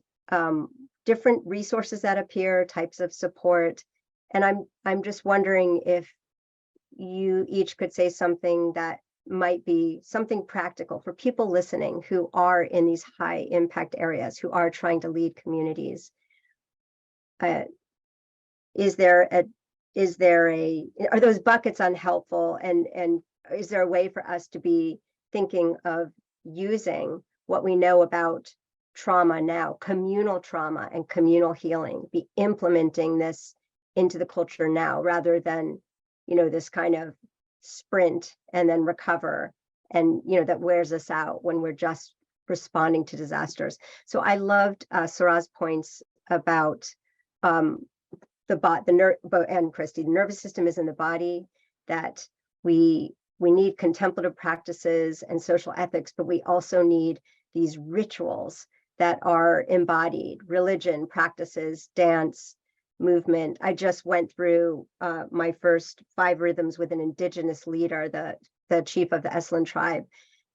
resources that appear, types of support. And I'm just wondering if you each could say something that might be something practical for people listening who are in these high impact areas, who are trying to lead communities. Are those buckets unhelpful? And is there a way for us to be thinking of using what we know about trauma now, communal trauma and communal healing, be implementing this into the culture now, rather than, you know, this kind of sprint and then recover, and, you know, that wears us out when we're just responding to disasters. So I loved Sarah's points about and Christy, the nervous system is in the body, that we need contemplative practices and social ethics, but we also need these rituals that are embodied, religion, practices, dance, movement. I just went through my first 5 rhythms with an indigenous leader, the chief of the Esalen tribe.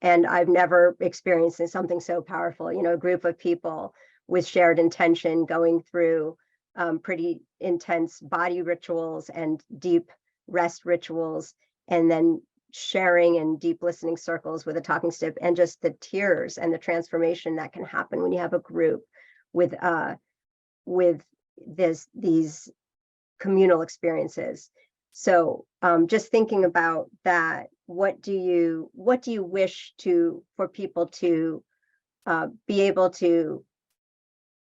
And I've never experienced something so powerful, you know, a group of people with shared intention going through pretty intense body rituals and deep rest rituals, and then sharing in deep listening circles with a talking stick, and just the tears and the transformation that can happen when you have a group with these communal experiences. So just thinking about that, what do you wish for people to be able to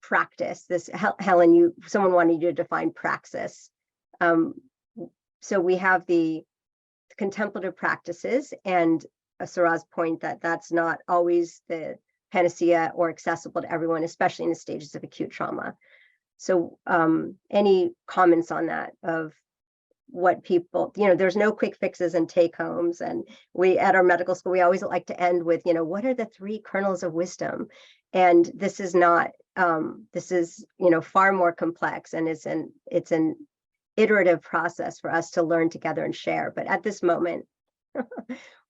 practice this? Helen, someone wanted you to define praxis. So we have the contemplative practices, and Sarah's point that that's not always the panacea or accessible to everyone, especially in the stages of acute trauma. So any comments on that, of what people, you know, there's no quick fixes and take homes. And we, at our medical school, we always like to end with, you know, what are the 3 kernels of wisdom? And this is not, this is, you know, far more complex, and it's an iterative process for us to learn together and share. But at this moment,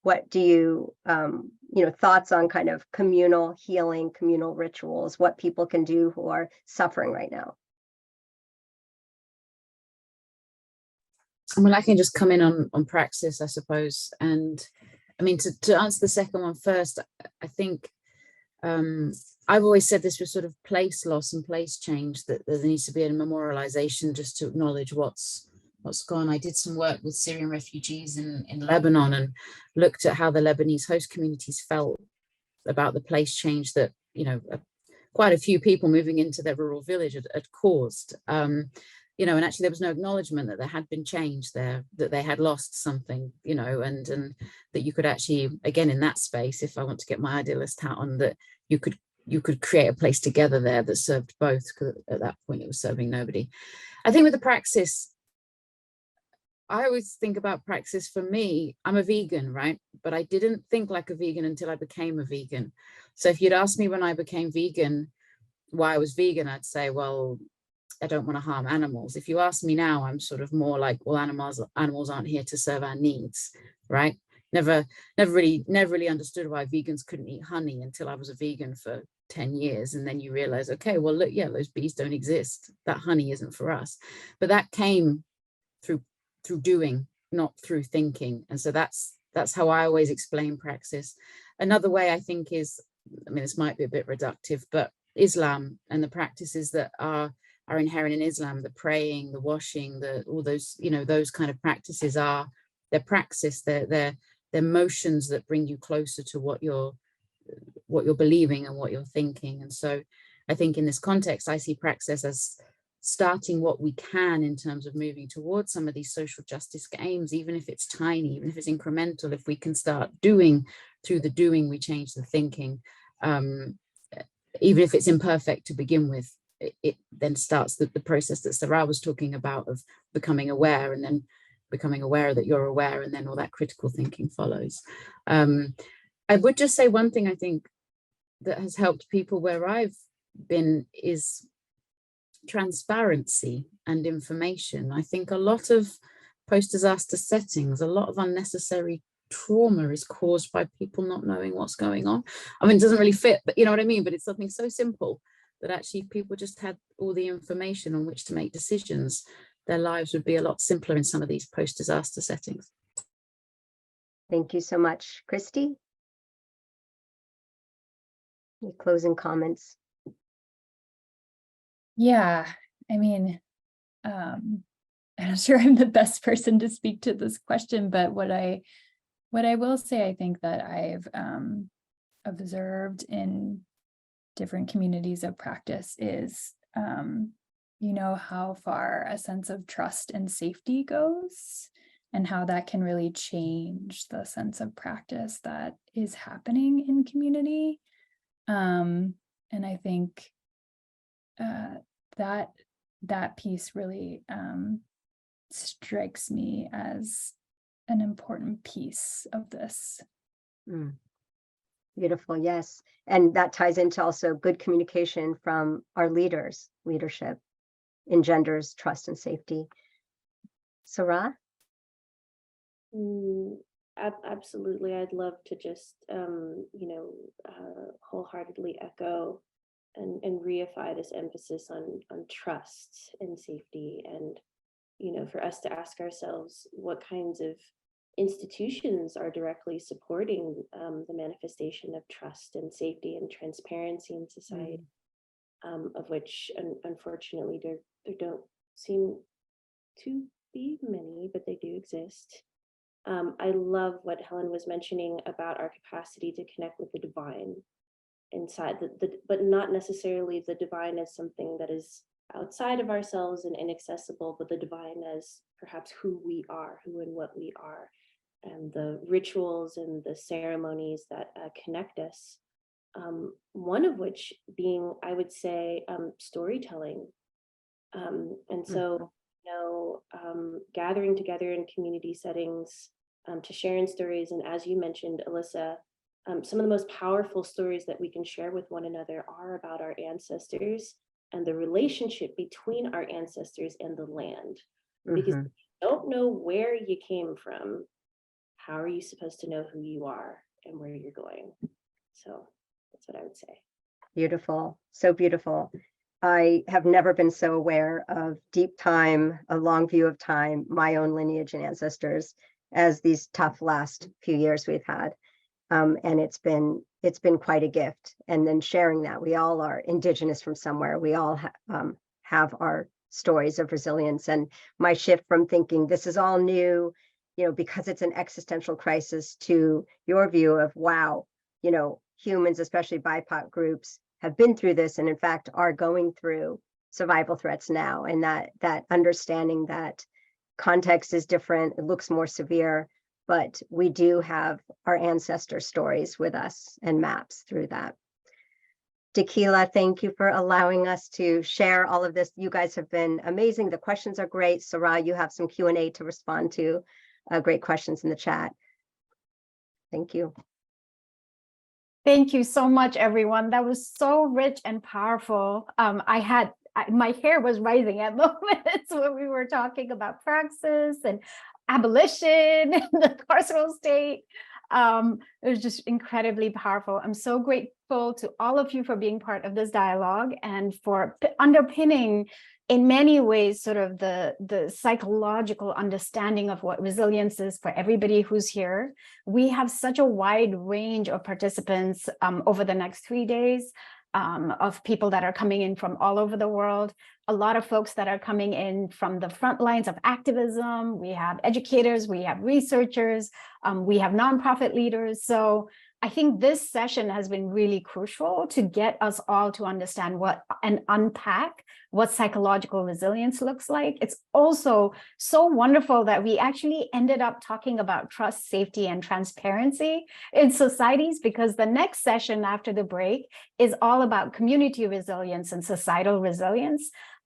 what do you, you know, thoughts on kind of communal healing, communal rituals, what people can do who are suffering right now? Well, I can just come in on praxis, I suppose. And I mean, to answer the second one first, I think I've always said this was sort of place loss and place change, that there needs to be a memorialization just to acknowledge what's gone. I did some work with Syrian refugees in Lebanon, and looked at how the Lebanese host communities felt about the place change that, you know, quite a few people moving into their rural village had caused. You know, and actually there was no acknowledgement that there had been change there, that they had lost something, you know, and that you could actually, again, in that space, if I want to get my idealist hat on, that you could create a place together there that served both, because at that point it was serving nobody. I think with the praxis, I always think about praxis. For me, I'm a vegan, right? But I didn't think like a vegan until I became a vegan. So if you'd asked me when I became vegan why I was vegan, I'd say, well, I don't want to harm animals. If you ask me now, I'm sort of more like, well, animals aren't here to serve our needs, right? Never really understood why vegans couldn't eat honey until I was a vegan for 10 years. And then you realize, okay, well, look, yeah, those bees don't exist. That honey isn't for us. But that came through doing, not through thinking. And so that's how I always explain praxis. Another way I think is, I mean, this might be a bit reductive, but Islam and the practices that are inherent in Islam, the praying, the washing, all those, you know, those kind of practices are their praxis, they're motions that bring you closer to what you're believing and what you're thinking. And so I think in this context, I see praxis as starting what we can in terms of moving towards some of these social justice aims, even if it's tiny, even if it's incremental, if we can start doing, through the doing, we change the thinking. Even if it's imperfect to begin with, it then starts the process that Sarah was talking about of becoming aware, and then becoming aware that you're aware, and then all that critical thinking follows. I would just say one thing I think that has helped people where I've been is transparency and information. I think a lot of post-disaster settings, a lot of unnecessary trauma is caused by people not knowing what's going on. I mean, it doesn't really fit, but you know what I mean? But it's something so simple that actually people just had all the information on which to make decisions. Their lives would be a lot simpler in some of these post-disaster settings. Thank you so much. Christy? Any closing comments? Yeah, I mean, I'm not sure I'm the best person to speak to this question, but what I will say, I think that I've observed in different communities of practice is, you know, how far a sense of trust and safety goes, and how that can really change the sense of practice that is happening in community. And I think that piece really strikes me as an important piece of this. Beautiful, yes. And that ties into also good communication from our leadership engenders trust and safety. Sarah? Absolutely. I'd love to just, wholeheartedly echo and reify this emphasis on trust and safety, and, for us to ask ourselves what kinds of institutions are directly supporting the manifestation of trust and safety and transparency in society, of which, unfortunately, there don't seem to be many, but they do exist. I love what Helen was mentioning about our capacity to connect with the divine inside, but not necessarily the divine as something that is outside of ourselves and inaccessible, but the divine as perhaps who we are, who and what we are, and the rituals and the ceremonies that connect us. One of which being, I would say, storytelling. And so, gathering together in community settings to share in stories. And as you mentioned, Alyssa, some of the most powerful stories that we can share with one another are about our ancestors and the relationship between our ancestors and the land. Because if you don't know where you came from, how are you supposed to know who you are and where you're going? So that's what I would say. Beautiful, so beautiful. I have never been so aware of deep time, a long view of time, my own lineage and ancestors, as these tough last few years we've had. And it's been quite a gift. And then sharing that, we all are indigenous from somewhere. We all have our stories of resilience. And my shift from thinking this is all new, because it's an existential crisis, to your view of, wow, humans, especially BIPOC groups, have been through this, and in fact are going through survival threats now. And that understanding that context is different, it looks more severe, but we do have our ancestor stories with us and maps through that. Tequila, thank you for allowing us to share all of this. You guys have been amazing. The questions are great. Sarah, you have some Q&A to respond to. Great questions in the chat. Thank you. Thank you so much, everyone. That was so rich and powerful. My hair was rising at moments when we were talking about praxis and abolition and the carceral state. It was just incredibly powerful. I'm so grateful to all of you for being part of this dialogue and for underpinning, in many ways, sort of the psychological understanding of what resilience is for everybody who's here. We have such a wide range of participants over the next 3 days, of people that are coming in from all over the world. A lot of folks that are coming in from the front lines of activism. We have educators, we have researchers, we have nonprofit leaders. So I think this session has been really crucial to get us all to understand what and unpack what psychological resilience looks like. It's also so wonderful that we actually ended up talking about trust, safety, and transparency in societies, because the next session after the break is all about community resilience and societal resilience.